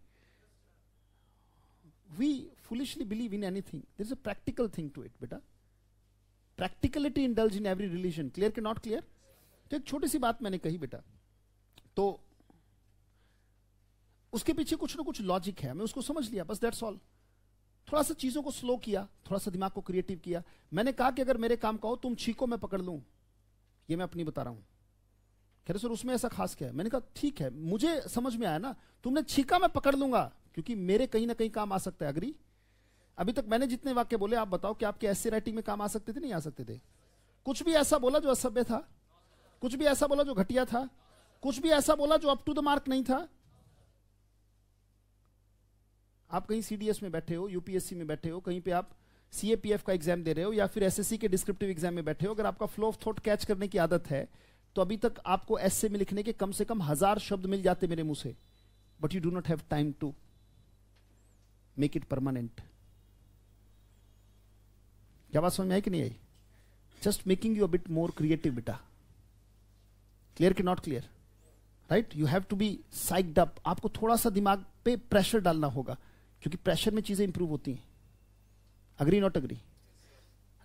Speaker 3: We foolishly believe in anything. There is a practical thing to it बेटा. Practicality indulge in every religion. Clear के नॉट क्लियर? तो एक छोटी सी बात मैंने कही बेटा, तो उसके पीछे कुछ ना कुछ लॉजिक है. मैं उसको समझ लिया, बस दैट्स ऑल. थोड़ा सा चीजों को स्लो किया, थोड़ा सा दिमाग को क्रिएटिव किया. मैंने कहा कि अगर मेरे काम का हो, तुम छीको मैं पकड़ लूं. ये मैं अपनी बता रहा हूं. कह रहे सर उसमें ऐसा खास क्या है? मैंने कहा ठीक है, मुझे समझ में आया ना. तुमने छीका मैं पकड़ लूंगा, क्योंकि मेरे कहीं ना कहीं काम आ सकता है. अग्री? अभी तक मैंने जितने वाक्य बोले, आप बताओ कि आपके एस्से राइटिंग में काम आ सकते थे, नहीं आ सकते थे? कुछ भी ऐसा बोला जो असभ्य था, कुछ भी ऐसा बोला जो घटिया था, कुछ भी ऐसा बोला जो अप टू द मार्क नहीं था. आप कहीं सीडीएस में बैठे हो, यूपीएससी में बैठे हो, कहीं पे आप सीएपीएफ का एग्जाम दे रहे हो, या फिर एसएससी के डिस्क्रिप्टिव एग्जाम में बैठे हो, अगर आपका फ्लो ऑफ थॉट कैच करने की आदत है, तो अभी तक आपको एस्से में लिखने के कम से कम 1000 शब्द मिल जाते मेरे मुंह से. But you do not have time to make it permanent. क्या बात समझ में आई कि नहीं आई? Just making you a bit more creative बेटा. क्लियर कि not clear? Right? You have to be psyched up. आपको थोड़ा सा दिमाग पे प्रेशर डालना होगा, क्योंकि प्रेशर में चीजें इंप्रूव होती हैं. Agree not agree?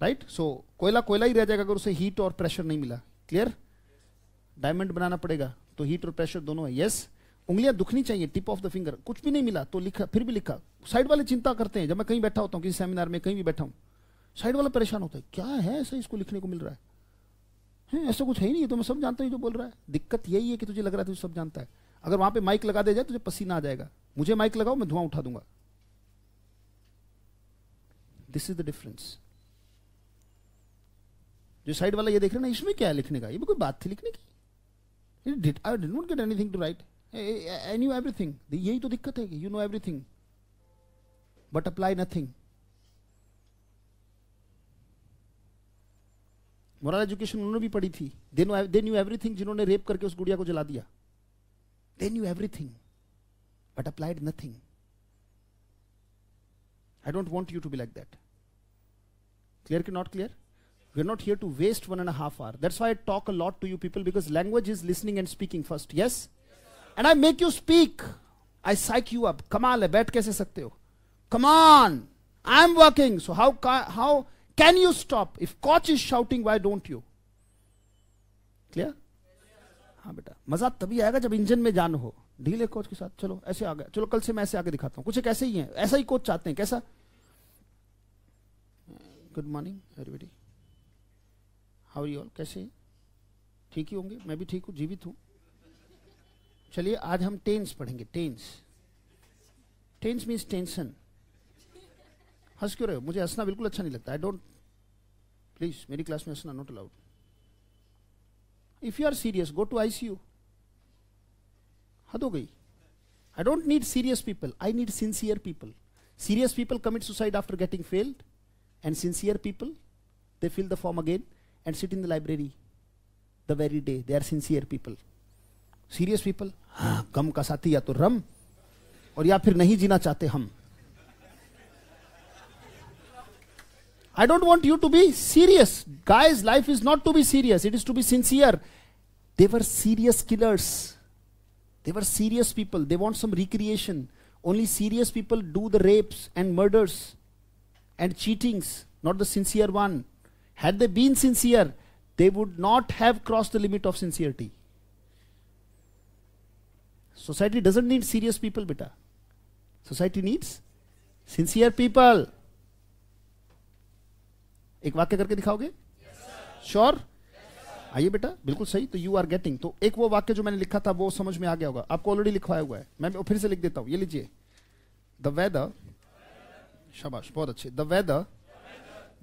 Speaker 3: राइट? सो कोयला ही रह जाएगा अगर उसे हीट और प्रेशर नहीं मिला. क्लियर? डायमंड बनाना पड़ेगा, तो हीट और प्रेशर दोनों है. यस? उंगलियां दुखनी चाहिए, टिप ऑफ द फिंगर. कुछ भी नहीं मिला तो लिखा, फिर भी लिखा. साइड वाले चिंता करते हैं. जब मैं कहीं बैठा होता हूं, किसी सेमिनार में कहीं भी बैठा हूं, साइड वाला परेशान होता है, क्या है ऐसा इसको लिखने को मिल रहा है? ऐसा कुछ है ही नहीं, तो मैं सब जानता हूं जो बोल रहा है. दिक्कत यही है कि तुझे लग रहा है तुझे सब जानता है. अगर वहां पे माइक लगा दे जाए, तुझे पसीना आ जाएगा. मुझे माइक लगाओ, मैं धुआं उठा दूंगा. This is the difference. जो साइड वाला ये देख रहे ना, इसमें क्या है लिखने का? ये भी कोई बात थी लिखने की? I did not get anything to write. I knew everything. यही तो दिक्कत है कि you know everything but apply nothing. Moral education उन्होंने भी पढ़ी थी. They knew everything. जिन्होंने रेप करके उस गुड़िया को जला दिया, they knew everything but applied nothing. I don't want you to be like that. Clear or not clear? We're not here to waste 1.5 hours. That's why I talk a lot to you people, because language is listening and speaking first. Yes? And I make you speak. I psych you up. कमाल है, बैठ कैसे सकते हो? Come on! I'm working. So how can you stop? If coach is shouting, why don't you? Clear? हाँ बेटा, मजा तभी आएगा जब इंजन में जान हो. ढीले कोच के साथ चलो ऐसे आ गया, चलो कल से मैं ऐसे आगे दिखाता हूं. कुछ एक ऐसे ही है, ऐसा ही कोच चाहते हैं. कैसा? Good morning everybody, how are you all? कैसे? ठीक ही होंगे, मैं भी ठीक हूं, जीवित हूं. चलिए आज हम टेंस पढ़ेंगे. Tense means tension. हंस क्यों रहे हो? मुझे हंसना बिल्कुल अच्छा नहीं लगता. आई डोंट, प्लीज मेरी क्लास में हंसना not allowed. If you are serious go to ICU. हद हो गई. I don't need serious people. I need sincere people. Serious people commit suicide after getting failed, and sincere people, they fill the form again and sit in the library the very day. They are sincere people. Serious people, हाँ गम का साथी या तो रम और या फिर नहीं जीना चाहते हम. I don't want you to be serious. Guys, life is not to be serious. It is to be sincere. They were serious killers. They were serious people. They want some recreation. Only serious people do the rapes and murders and cheatings, not the sincere one. Had they been sincere, they would not have crossed the limit of sincerity. Society doesn't need serious people, beta. Society needs sincere people. एक वाक्य करके दिखाओगे? Sure? आइए बेटा, बिल्कुल सही. तो you are getting. तो एक वो वाक्य जो मैंने लिखा था वो समझ में आ गया होगा. आपको ऑलरेडी लिखवाया हुआ है, मैं फिर से लिख देता हूं. ये लीजिए. द वेदर, शाबाश, बहुत अच्छे. The weather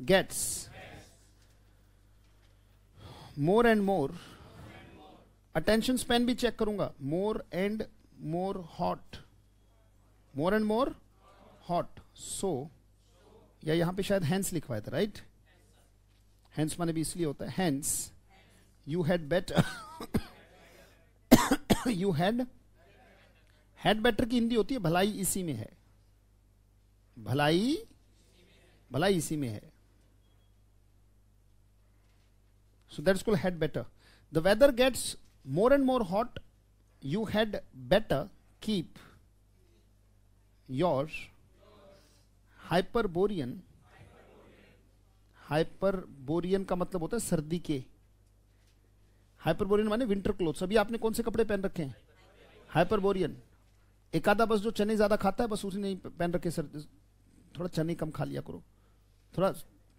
Speaker 3: gets more and more. Attention span भी चेक करूंगा. More and more hot. More and more hot. So या यहां पे शायद हैंस लिखवाया था, राइट? हैंस माने भी इसलिए होता है. Hence you had better you had better की हिंदी होती है भलाई इसी में है. भलाई इसी में है. so that's called had better. The weather gets more and more hot. You had better keep your hyperborean का मतलब होता है सर्दी के. हाइपरबोरियन माने विंटर क्लोथ्स. अभी आपने कौन से कपड़े पहन रखे हैं? हाइपरबोरियन. एक आधा बस जो चने ज्यादा खाता है बस उसी नहीं पहन रखे. सर थोड़ा चने कम खा लिया करो, थोड़ा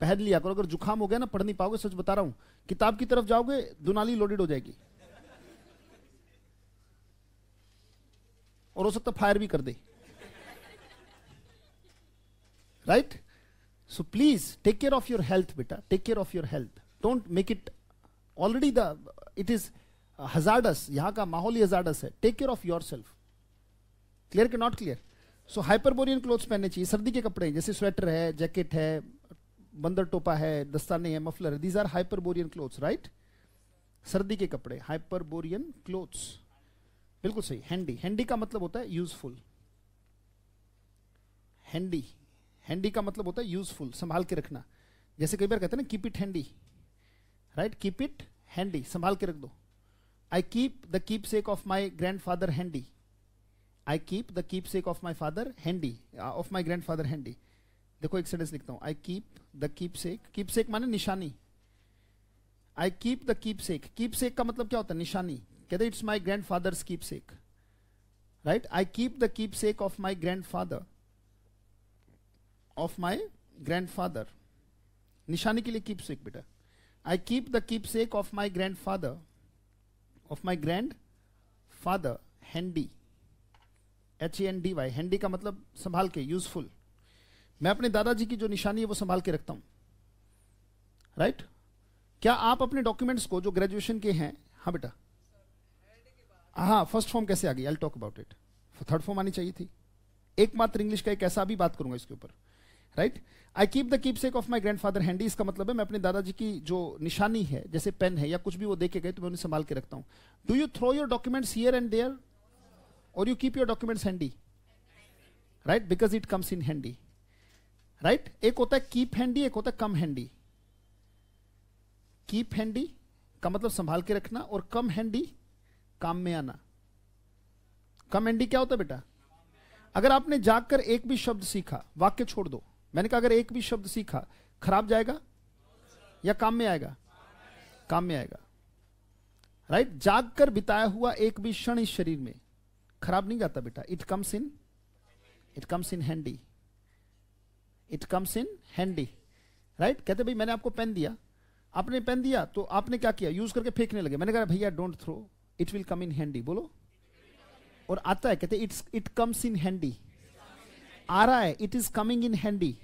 Speaker 3: पहन लिया करो. अगर जुकाम हो गया ना पढ़ नहीं पाओगे, सच बता रहा हूं. किताब की तरफ जाओगे दुनाली लोडेड हो जाएगी और हो सकता फायर भी कर दे. Right? So please take care of your health बेटा. Take care of your health. Don't make it already it is hazardous. यहां का माहौल ही हजार्डस है. Take care of yourself. Clear के not clear? So hyperborean clothes पहनने चाहिए. सर्दी के कपड़े जैसे स्वेटर है, जैकेट है, बंदर टोपा है, दस्ताने है, मफलर है. These are hyperborean clothes, right? सर्दी के कपड़े, हाइपरबोरियन क्लोथ्स. बिल्कुल सही. हैंडी. हैंडी का मतलब होता है यूजफुल. हैंडी का मतलब होता है यूजफुल, संभाल के रखना. जैसे कई बार कहते हैं ना keep it handy, right? Keep it handy, संभाल के रख दो. I keep the keepsake of my grandfather handy. I keep the keepsake of my father handy, of my grandfather handy. देखो एक सेंटेंस लिखता हूं. I keep the keepsake. Keepsake माने निशानी. I keep the keepsake. Keepsake का मतलब क्या होता है? निशानी. कहते it's my grandfather's keep sec, right? I keep the keepsake of my grandfather, of my grandfather. निशानी के लिए कीप सेक बेटा. I keep the keepsake of my grandfather, handy. HANDY. Handy का मतलब संभाल के, यूजफुल. मैं अपने दादाजी की जो निशानी है वो संभाल के रखता हूं, राइट? क्या आप अपने डॉक्यूमेंट्स को जो ग्रेजुएशन के हैं, हाँ बेटा, हाँ, फर्स्ट फॉर्म कैसे आ गई? I talk about it. Third form आनी चाहिए थी. एकमात्र इंग्लिश का एक ऐसा भी बात करूंगा इसके ऊपर, right? I keep the keepsake of my grandfather handy. इसका मतलब है मैं अपने दादाजी की जो निशानी है, जैसे पेन है या कुछ भी वो दे के गए तो मैं उन्हें संभाल के रखता हूं. Do you throw your documents here and there और you keep your documents handy, right? Because it comes in handy, right? एक होता है कीप हैंडी, एक होता है कम हैंडी. कीप हैंडी का मतलब संभाल के रखना और कम हैंडी काम में आना. कम हैंडी क्या होता है बेटा? अगर आपने जाकर एक भी शब्द सीखा, वाक्य छोड़ दो, मैंने कहा अगर एक भी शब्द सीखा, खराब जाएगा या काम में आएगा? काम में आएगा, राइट? जाग कर बिताया हुआ एक भी क्षण इस शरीर में खराब नहीं जाता बेटा. It comes in handy. It comes in handy, right? कहते भाई मैंने आपको पेन दिया, आपने पेन दिया तो आपने क्या किया? यूज करके फेंकने लगे. मैंने कहा भैया don't throw, it will come in handy. बोलो. और आता है, कहते इट कम्स इन हैंडी. आ रहा है, it is coming in handy.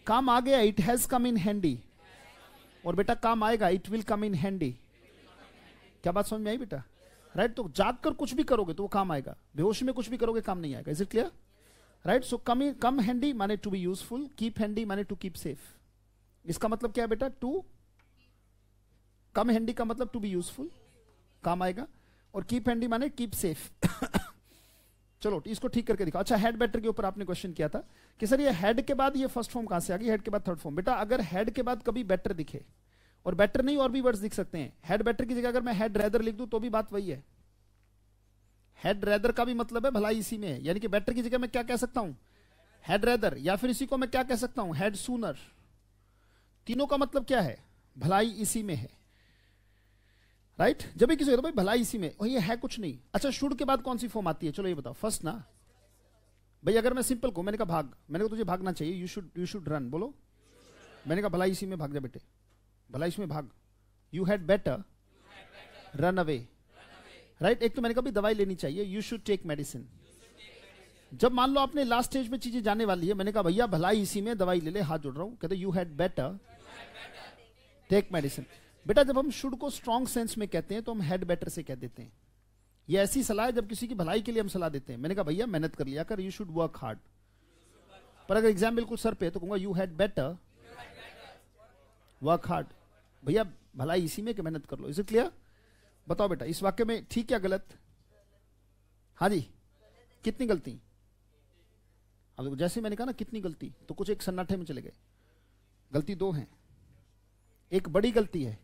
Speaker 3: काम आ गया, it has come in handy. और बेटा काम आएगा, it will come in handy. क्या बात समझ में आई बेटा? राइट, तो जाग कर कुछ भी करोगे तो वो काम आएगा, बेहोशी में कुछ भी करोगे काम नहीं आएगा। Is it clear? Right, so come handy माने to be useful, keep handy माने टू कीप सेफ। इसका मतलब क्या है बेटा? टू कम हैंडी का मतलब टू बी यूजफुल, काम आएगा, और कीप हैंडी माने कीप सेफ। चलो इसको ठीक करके दिखाओ। अच्छा, हेड बेटर के ऊपर आपने क्वेश्चन किया था कि सर ये हेड के बाद ये फर्स्ट फॉर्म कहां से आ गई, हेड के बाद थर्ड फॉर्म। बेटा अगर हेड के बाद कभी बेटर दिखे, और बेटर नहीं और भी वर्ड्स दिख सकते हैं, हेड बेटर की जगह अगर मैं हेड रेदर लिख दूं तो भी बात वही है। हेड रेदर का भी मतलब है भलाई इसी में है, यानी कि बेटर की जगह मैं क्या कह सकता हूं? हेड रेदर, या फिर इसी को मैं क्या कह सकता हूं? Head sooner. तीनों का मतलब क्या है? भलाई इसी में है। राइट, जब भी किसी को भाई भलाई इसी में, और ये है कुछ नहीं। अच्छा, शुड के बाद कौन सी फॉर्म आती है? चलो ये बताओ, फर्स्ट ना भाई। अगर मैं सिंपल को, मैंने कहा भाग, मैंने कहा तुझे भागना चाहिए, यू शुड रन, बोलो। मैंने कहा भलाई इसी में भाग जा बेटे, भलाई इसमें भाग। You had better run away. Right, एक तो मैंने कहा भी दवाई लेनी चाहिए, यू शुड टेक मेडिसिन। जब मान लो आपने लास्ट स्टेज में चीजें जाने वाली है, मैंने कहा भैया भलाई इसी में, दवाई ले ले, हाथ जोड़ रहा हूं। कहते you had better take medicine. बेटा जब हम शुड को स्ट्रॉन्ग सेंस में कहते हैं तो हम हेड बेटर से कह देते हैं। ये ऐसी सलाह है जब किसी की भलाई के लिए हम सलाह देते हैं। मैंने कहा भैया मेहनत कर लिया कर, यू शुड वर्क हार्ड। पर अगर एग्जाम बिल्कुल सर पे तो कहूंगा you had better work hard. भैया भलाई इसी में कि मेहनत कर लो। Is it clear? बताओ बेटा इस वाक्य में ठीक या गलत? हाँ जी, कितनी गलती? अब देखो जैसे मैंने कहा ना कितनी गलती, तो कुछ एक सन्नाटे में चले गए। गलती दो हैं, एक बड़ी गलती है।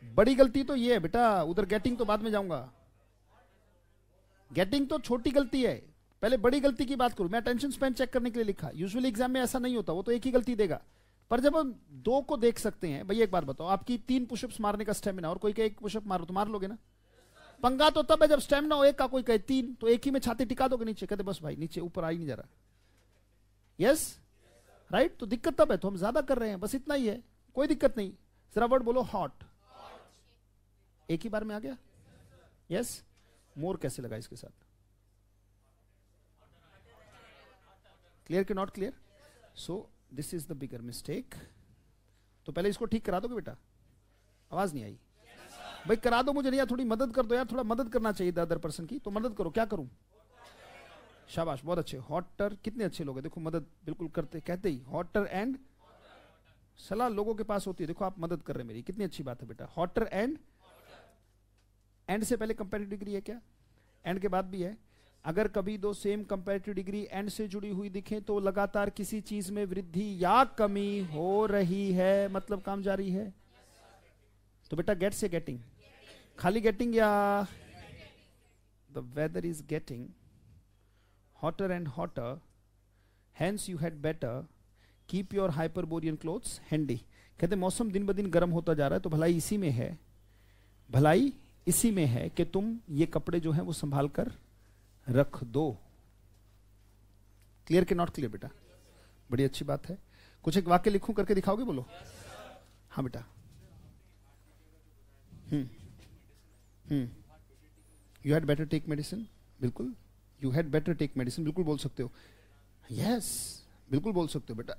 Speaker 3: बड़ी गलती तो ये है बेटा, उधर गेटिंग तो बाद में जाऊंगा। गेटिंग तो छोटी गलती है, पहले बड़ी गलती की बात करूं। मैं अटेंशन स्पैन चेक करने के लिए लिखा, यूजुअली एग्जाम में ऐसा नहीं होता, वो तो एक ही गलती देगा। पर जब हम दो को देख सकते हैं, भैया एक बात बताओ, आपकी 3 पुशअप्स मारने का स्टेमिना और कोई कहे 1 पुशअप मारो तो मार लोगे ना? पंगा तो तब है जब स्टेमिना हो एक का, कोई कहे 3, तो एक ही में छाती टिका दोगे नीचे, कहते बस भाई नीचे, ऊपर आ ही नहीं जा रहा। यस राइट, तो दिक्कत तब है, तो हम ज्यादा कर रहे हैं, बस इतना ही है, कोई दिक्कत नहीं। जरा वर्ड बोलो हॉट, एक ही बार में आ गया। यस, मोर कैसे लगा इसके साथ? क्लियर कि not clear? So this is the bigger mistake. तो पहले इसको ठीक करा दोगे बेटा? आवाज नहीं आई भाई, करा दो मुझे, नहीं यार थोड़ी मदद कर दो यार, थोड़ा मदद करना चाहिए द अदर पर्सन की, तो मदद करो। क्या करूं? शाबाश, बहुत अच्छे। हॉटर, कितने अच्छे लोग हैं, देखो मदद बिल्कुल करते, कहते ही हॉटर एंड, सलाह लोगों के पास होती है, देखो आप मदद कर रहे हैं मेरी, कितनी अच्छी बात है बेटा। हॉटर एंड से पहले कंपैरेटिव डिग्री है क्या? एंड के बाद भी है। अगर कभी दो सेम कंपैरेटिव डिग्री एंड से जुड़ी हुई दिखे तो लगातार किसी चीज में वृद्धि या कमी हो रही है, मतलब काम जारी है। तो बेटा गेट से गेटिंग, खाली गेटिंग या the weather is getting hotter and hotter, hence you had better keep your hyperborean clothes handy। कहते मौसम दिन ब दिन गर्म होता जा रहा है, तो भलाई इसी में है, भलाई इसी में है कि तुम ये कपड़े जो हैं वो संभाल कर रख दो। क्लियर के नॉट क्लियर बेटा? बड़ी अच्छी बात है। कुछ एक वाक्य लिखूं, करके दिखाओगे? बोलो। हाँ बेटा। You had better take medicine, बिल्कुल। You had better take medicine, बिल्कुल बोल सकते हो। यस, बिल्कुल बोल सकते हो बेटा।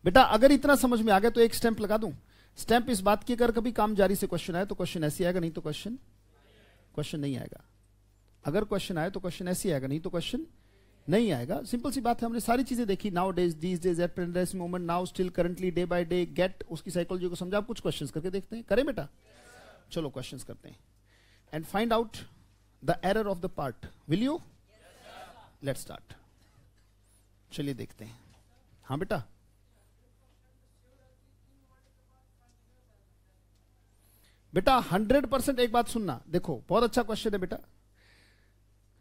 Speaker 3: बेटा अगर इतना समझ में आ गया तो एक स्टैंप लगा दूं। स्टैंप इस बात की, अगर कभी काम जारी से क्वेश्चन आए तो क्वेश्चन ऐसे आएगा, नहीं तो क्वेश्चन नहीं आएगा। अगर क्वेश्चन आए तो क्वेश्चन ऐसे आएगा, नहीं तो क्वेश्चन नहीं आएगा। सिंपल सी बात है, हमने सारी चीजें देखी। Nowadays, these days, at present moment, now, still, currently, day by day, get, उसकी साइकोलॉजी को समझा। आप कुछ क्वेश्चंस करके देखते हैं, करें बेटा? चलो क्वेश्चंस करते हैं and find out the error of the part. Will you? Let's start. चलिए देखते हैं। हाँ बेटा, बेटा 100% एक बात सुनना, देखो बहुत अच्छा क्वेश्चन है बेटा।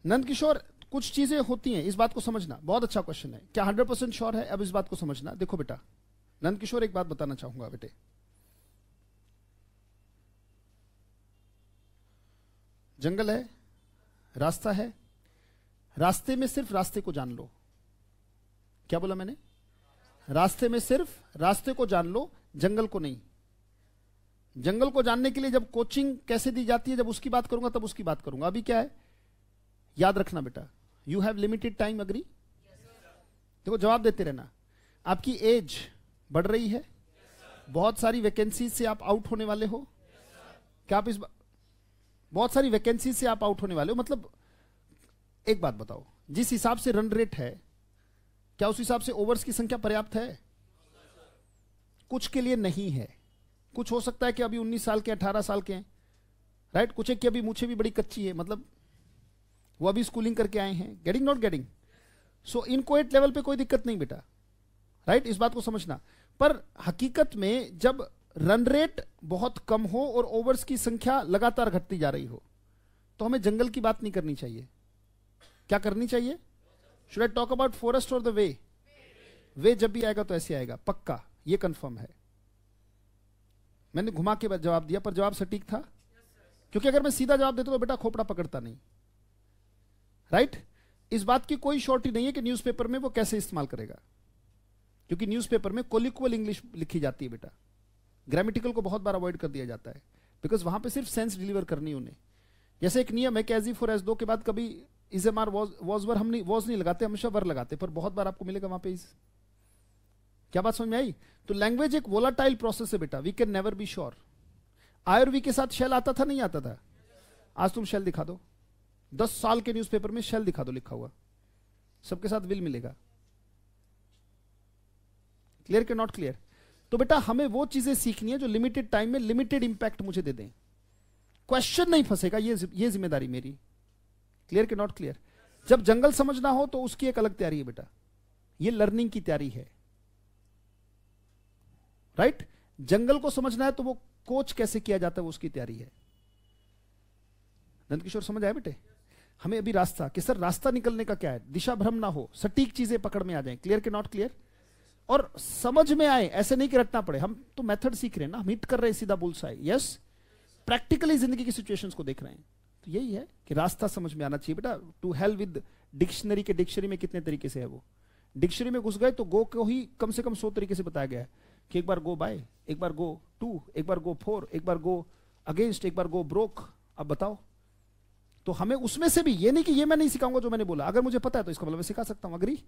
Speaker 3: नंद किशोर, कुछ चीजें होती हैं, इस बात को समझना, बहुत अच्छा क्वेश्चन है। क्या 100% श्योर है? अब इस बात को समझना। देखो बेटा नंद किशोर, एक बात बताना चाहूंगा बेटे। जंगल है, रास्ता है, रास्ते में सिर्फ रास्ते को जान लो। क्या बोला मैंने? रास्ते में सिर्फ रास्ते को जान लो, जंगल को नहीं। जंगल को जानने के लिए जब कोचिंग कैसे दी जाती है, जब उसकी बात करूंगा तब उसकी बात करूंगा। अभी क्या है, याद रखना बेटा, you have limited time, agree? देखो जवाब देते रहना। आपकी एज बढ़ रही है, बहुत सारी वैकेंसीज से आप आउट होने वाले हो। क्या आप बहुत सारी वैकेंसी से आप आउट होने वाले हो? मतलब एक बात बताओ, जिस हिसाब से रन रेट है, क्या उस हिसाब से ओवर्स की संख्या पर्याप्त है? कुछ के लिए नहीं है। कुछ हो सकता है कि अभी 19 साल के 18 साल के हैं, राइट? कुछ की अभी मुझे भी बड़ी कच्ची है, मतलब वो अभी स्कूलिंग करके आए हैं। Getting not getting? So inchoate level पे कोई दिक्कत नहीं बेटा, राइट? इस बात को समझना। पर हकीकत में जब रन रेट बहुत कम हो और ओवर्स की संख्या लगातार घटती जा रही हो, तो हमें जंगल की बात नहीं करनी चाहिए। क्या करनी चाहिए? Should I talk about forest और द वे? वे जब भी आएगा तो ऐसे आएगा, पक्का, ये कंफर्म है। मैंने घुमा के जवाब दिया, पर जवाब सटीक था, क्योंकि अगर मैं सीधा जवाब देता तो बेटा खोपड़ा पकड़ता नहीं, राइट? इस बात की कोई श्योरिटी नहीं है कि न्यूज़पेपर में वो कैसे इस्तेमाल करेगा, क्योंकि न्यूज़पेपर में कोलिक्वल इंग्लिश लिखी जाती है बेटा। ग्रामेटिकल को बहुत बार अवॉइड कर दिया जाता है, बिकॉज वहां पे सिर्फ सेंस डिलीवर करनी उन्हें। जैसे एक नियम है कि एज इफ और एज दो के बाद कभी is am are was were हम नहीं, वॉज नहीं लगाते, हमेशा वर लगाते, पर बहुत बार आपको मिलेगा वहां पे इज। क्या बात समझ में आई? तो लैंग्वेज एक वोलाटाइल प्रोसेस है बेटा, we can never be sure. I और वी के साथ शेल आता था, नहीं आता था? आज तुम शेल दिखा दो, 10 साल के न्यूज़पेपर में शेल दिखा दो लिखा हुआ, सबके साथ विल मिलेगा। क्लियर के नॉट क्लियर? तो बेटा हमें वो चीजें सीखनी है जो लिमिटेड टाइम में लिमिटेड इंपैक्ट मुझे दे दें। क्वेश्चन नहीं फंसेगा, ये जिम्मेदारी मेरी। क्लियर के नॉट क्लियर? जब जंगल समझना हो तो उसकी एक अलग तैयारी है बेटा, ये लर्निंग की तैयारी है, राइट? जंगल को समझना है तो वो कोच कैसे किया जाता है, वो उसकी तैयारी है। नंदकिशोर समझ आया बेटे? हमें अभी रास्ता कि सर रास्ता निकलने का क्या है, दिशा भ्रम ना हो, सटीक चीजें पकड़ में आ जाएं। क्लियर के नॉट क्लियर? और समझ में आए, ऐसे नहीं कि रटना पड़े। हम तो मेथड सीख रहे हैं ना, हम हिट कर रहे हैं सीधा बुलसाई। यस, प्रैक्टिकली जिंदगी की सिचुएशंस को देख रहे हैं। तो यही है कि रास्ता समझ में आना चाहिए बेटा। टू हेल विद डिक्शनरी के डिक्शनरी में कितने तरीके से है वो। डिक्शनरी में घुस गए तो गो को ही कम से कम 100 तरीके से बताया गया है कि एक बार गो बाय, एक बार गो टू, एक बार गो फॉर, एक बार गो अगेंस्ट, एक बार गो ब्रोक। अब बताओ, तो हमें उसमें से भी, ये नहीं कि ये मैं नहीं सिखाऊंगा जो मैंने बोला, अगर मुझे पता है तो इसका मतलब मैं सिखा सकता हूं, अग्री?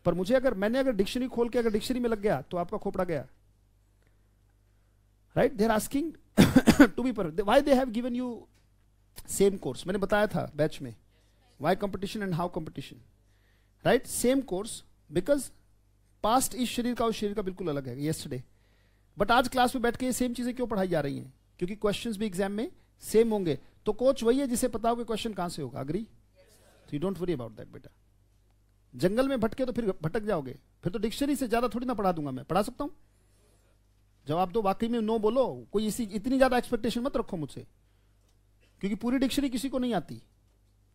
Speaker 3: पर मुझे मैंने अगर डिक्शनरी खोल के अगर डिक्शनरी में लग गया तो आपका खोपड़ा गया, right? They are asking to be पर why they have given you same course. मैंने बताया था बैच में, why competition and how competition, right? Same course, because past इस शरीर का उस शरीर का बिल्कुल अलग है, यस्टरडे। बट आज क्लास में बैठ के ये सेम चीजें क्यों पढ़ाई जा रही हैं? क्योंकि क्वेश्चंस भी एग्जाम में सेम होंगे। तो कोच वही है जिसे पता हो कि क्वेश्चन कहां से होगा, अग्री? तो you don't worry about that बेटा। जंगल में भटके तो फिर भटक जाओगे, फिर तो डिक्शनरी से ज्यादा थोड़ी ना पढ़ा दूंगा मैं, पढ़ा सकता हूं। जवाब दो, वाकई में नो बोलो, कोई इतनी ज्यादा एक्सपेक्टेशन मत रखो मुझसे, क्योंकि पूरी डिक्शनरी किसी को नहीं आती।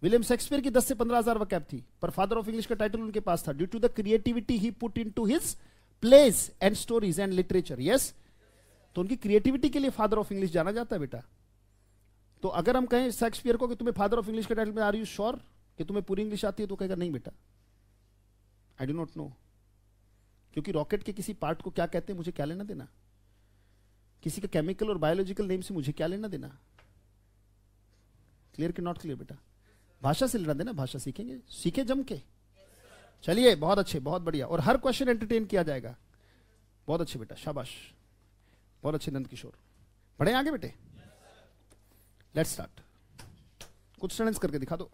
Speaker 3: विलियम शेक्सपियर की 10 से 15,000 वकैब थी, पर फादर ऑफ इंग्लिश का टाइटल उनके पास था, due to the creativity he put into his place and stories and literature. Yes, तो उनकी क्रिएटिविटी के लिए फादर ऑफ इंग्लिश जाना जाता है बेटा। तो अगर हम कहें शेक्सपियर को कि तुम्हें फादर ऑफ इंग्लिश का टाइटल में, आर यू श्योर कि तुम्हें पूरी इंग्लिश आती है? तो कहेगा नहीं बेटा, आई डू नॉट नो, क्योंकि रॉकेट के किसी पार्ट को क्या कहते हैं मुझे क्या लेना देना, किसी का केमिकल और बायोलॉजिकल नेम से मुझे क्या लेना देना। क्लियर कि नॉट क्लियर बेटा? भाषा से लेना देना, भाषा सीखेंगे, सीखे जम के। चलिए, बहुत अच्छे, बहुत बढ़िया। और हर क्वेश्चन एंटरटेन किया जाएगा। बहुत अच्छे बेटा, शाबाश, बहुत अच्छे नंद किशोर। बढ़े आगे बेटे, लेट्स स्टार्ट। कुछ सेंटेंस करके दिखा दो,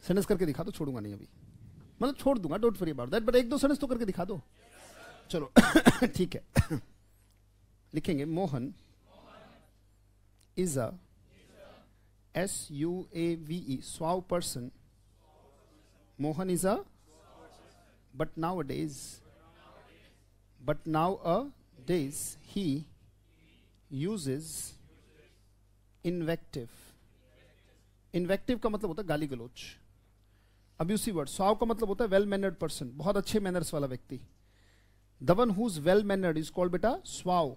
Speaker 3: सेंटेंस करके दिखा दो, छोड़ूंगा नहीं अभी, मतलब छोड़ दूंगा, don't worry about that, but एक दो सेंटेंस तो करके दिखा दो। चलो ठीक है। लिखेंगे, Mohan is a SUAVE, suave person. Mohan is a, but nowadays he uses invective. Invective का मतलब होता है गाली गलोच, abusive word. suave का मतलब होता है well mannered person, बहुत अच्छे manners वाला व्यक्ति. The one who's well mannered is called बेटा suave.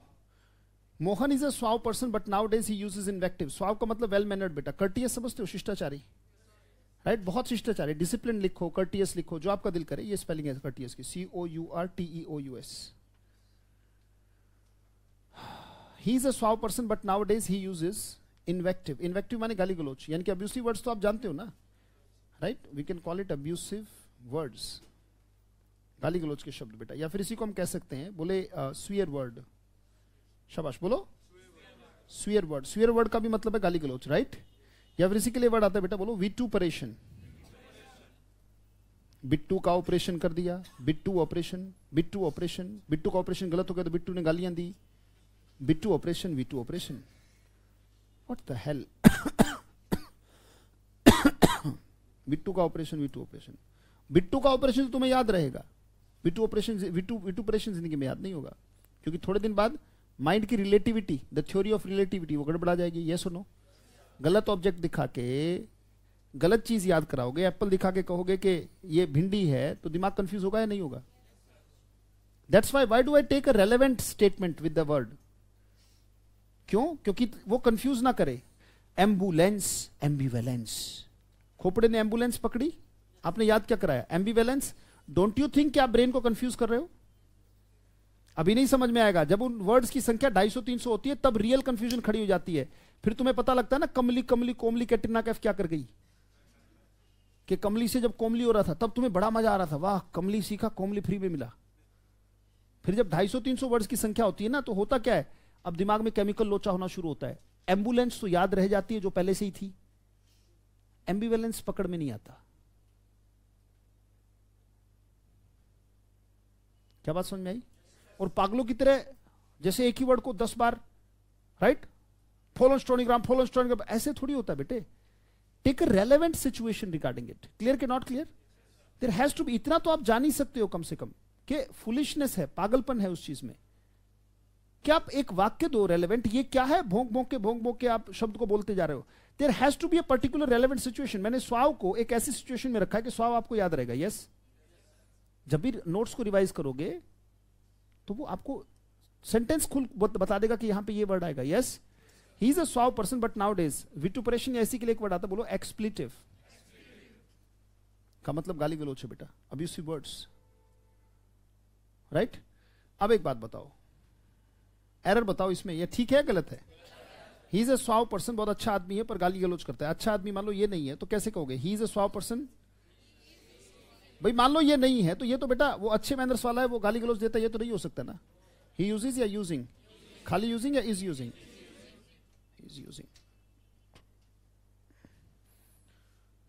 Speaker 3: Mohan is a suave person but nowadays he uses invective. Suave का मतलब वेल मैनर्ड बेटा, कर्टियस समझते हो, शिष्टाचारी, राइट? बहुत शिष्टाचारी, डिसिप्लिन लिखो, कर्टियस लिखो, जो आपका दिल करे। ये स्पेलिंग है कर्टियस की, COURTEOUS। He is a suave person but nowadays he uses invective. Invective माने गाली गलोच, यानी कि अब्यूसिव वर्ड्स तो आप जानते हो ना, right? We can call it abusive words, गाली गलोच के शब्द बेटा। या फिर इसी को हम कह सकते हैं, बोले स्वीयर वर्ड, शाबाश बोलो, स्वीयर वर्ड का भी मतलब है गाली गलौज, राइट? या फिर इसी के लिए वर्ड आता है बेटा, बोलो विटूपरेशन। बिट्टू का ऑपरेशन कर दिया, बिट्टू ऑपरेशन, बिट्टू ऑपरेशन। बिट्टू का ऑपरेशन गलत हो गया तो बिट्टू ने गालियां दी। बिट्टू ऑपरेशन, वीटू operation, what the hell. Bittu का ऑपरेशन, वीटू ऑपरेशन। बिट्टू का ऑपरेशन तो तुम्हें याद रहेगा, वीटू ऑपरेशन, वीटू ऑपरेशन जिंदगी में याद नहीं होगा, क्योंकि थोड़े दिन बाद माइंड की relativity, the theory of relativity, वो गड़बड़ा जाएगी। ये सुनो, गलत ऑब्जेक्ट दिखा के गलत चीज याद कराओगे, एप्पल दिखा के कहोगे कि ये भिंडी है, तो दिमाग कंफ्यूज होगा या नहीं होगा? That's why do I take a relevant statement with the word? क्यों? क्योंकि वो कंफ्यूज ना करे। Ambulance, ambivalence. खोपड़े ने एम्बुलेंस पकड़ी, आपने याद क्या कराया? एम्बिवेलेंस। डोंट यू थिंक कि आप ब्रेन को कंफ्यूज कर रहे हो? अभी नहीं समझ में आएगा। जब उन वर्ड्स की संख्या 250-300 होती है तब रियल कंफ्यूजन खड़ी हो जाती है। फिर तुम्हें पता लगता है ना, कमली कमली कोमली, कैटरीना कैफ क्या कर गई कि कमली से जब कोमली हो रहा था तब तुम्हें बड़ा मजा आ रहा था, वाह कमली सीखा, कोमली फ्री में मिला। फिर जब 250-300 वर्ड्स की संख्या होती है ना, तो होता क्या है, अब दिमाग में केमिकल लोचा होना शुरू होता है। एम्बुलेंस तो याद रह जाती है जो पहले से ही थी, एम्बिवेलेंस पकड़ में नहीं आता। क्या बात समझ में आई? और पागलों की तरह जैसे एक ही वर्ड को 10 बार, राइट, फोलोस्टोनिग्राम, ऐसे थोड़ी होता है बेटे। Take a relevant situation regarding it. Clear के not clear? There has to be, इतना तो आप जान ही सकते हो कम से कम कि फुलिशनेस है, पागलपन है उस चीज में। क्या आप एक वाक्य दो रेलेवेंट, ये क्या है, भोंक भोंक के आप शब्द को बोलते जा रहे हो। There has to be a particular relevant situation. मैंने स्वाव को एक ऐसी सिचुएशन में रखा है कि स्वाव आपको याद रहेगा। यस, जब भी नोट्स को रिवाइज करोगे तो वो आपको सेंटेंस खुल बता देगा कि यहां पे ये वर्ड आएगा। Yes, he is a suave person, but nowadays vituperation या इसी के लिए एक वर्ड आता है, बोलो एक्सप्लेटिव का मतलब गाली गलौच है बेटा, अब्यूसिव वर्ड्स, राइट? अब एक बात बताओ, एरर बताओ इसमें, ये ठीक है गलत है? ही इज अ स्वाव पर्सन, बहुत अच्छा आदमी है पर गाली गलौच करता है। अच्छा आदमी मान लो ये नहीं है तो कैसे कहोगे ही इज अ स्वाव पर्सन? भाई मान लो ये नहीं है तो ये तो बेटा वो अच्छे मैनर्स वाला है, वो गाली गलौच देता है, ये तो नहीं हो सकता ना। ही यूजेस या यूजिंग? खाली यूजिंग या इज यूजिंग? Is using.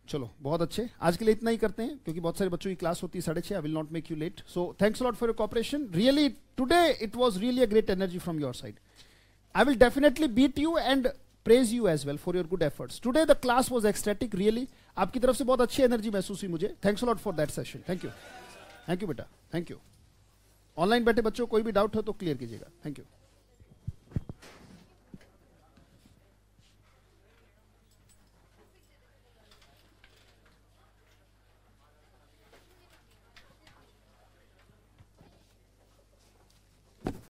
Speaker 3: चलो बहुत अच्छे, आज के लिए इतना ही करते हैं क्योंकि बहुत सारे बच्चों की क्लास होती है 6:30। I will not make you let, so thanks a lot for your cooperation. Really today it was really a great energy from your side. I will definitely beat you and praise you as well for your good efforts. Today the class was ecstatic, really. आपकी तरफ से बहुत अच्छी energy महसूस हुई मुझे। Thanks a lot for that session. Thank you. Thank you बेटा, thank you. Online बैठे बच्चों कोई भी डाउट हो तो क्लियर कीजिएगा। Thank you.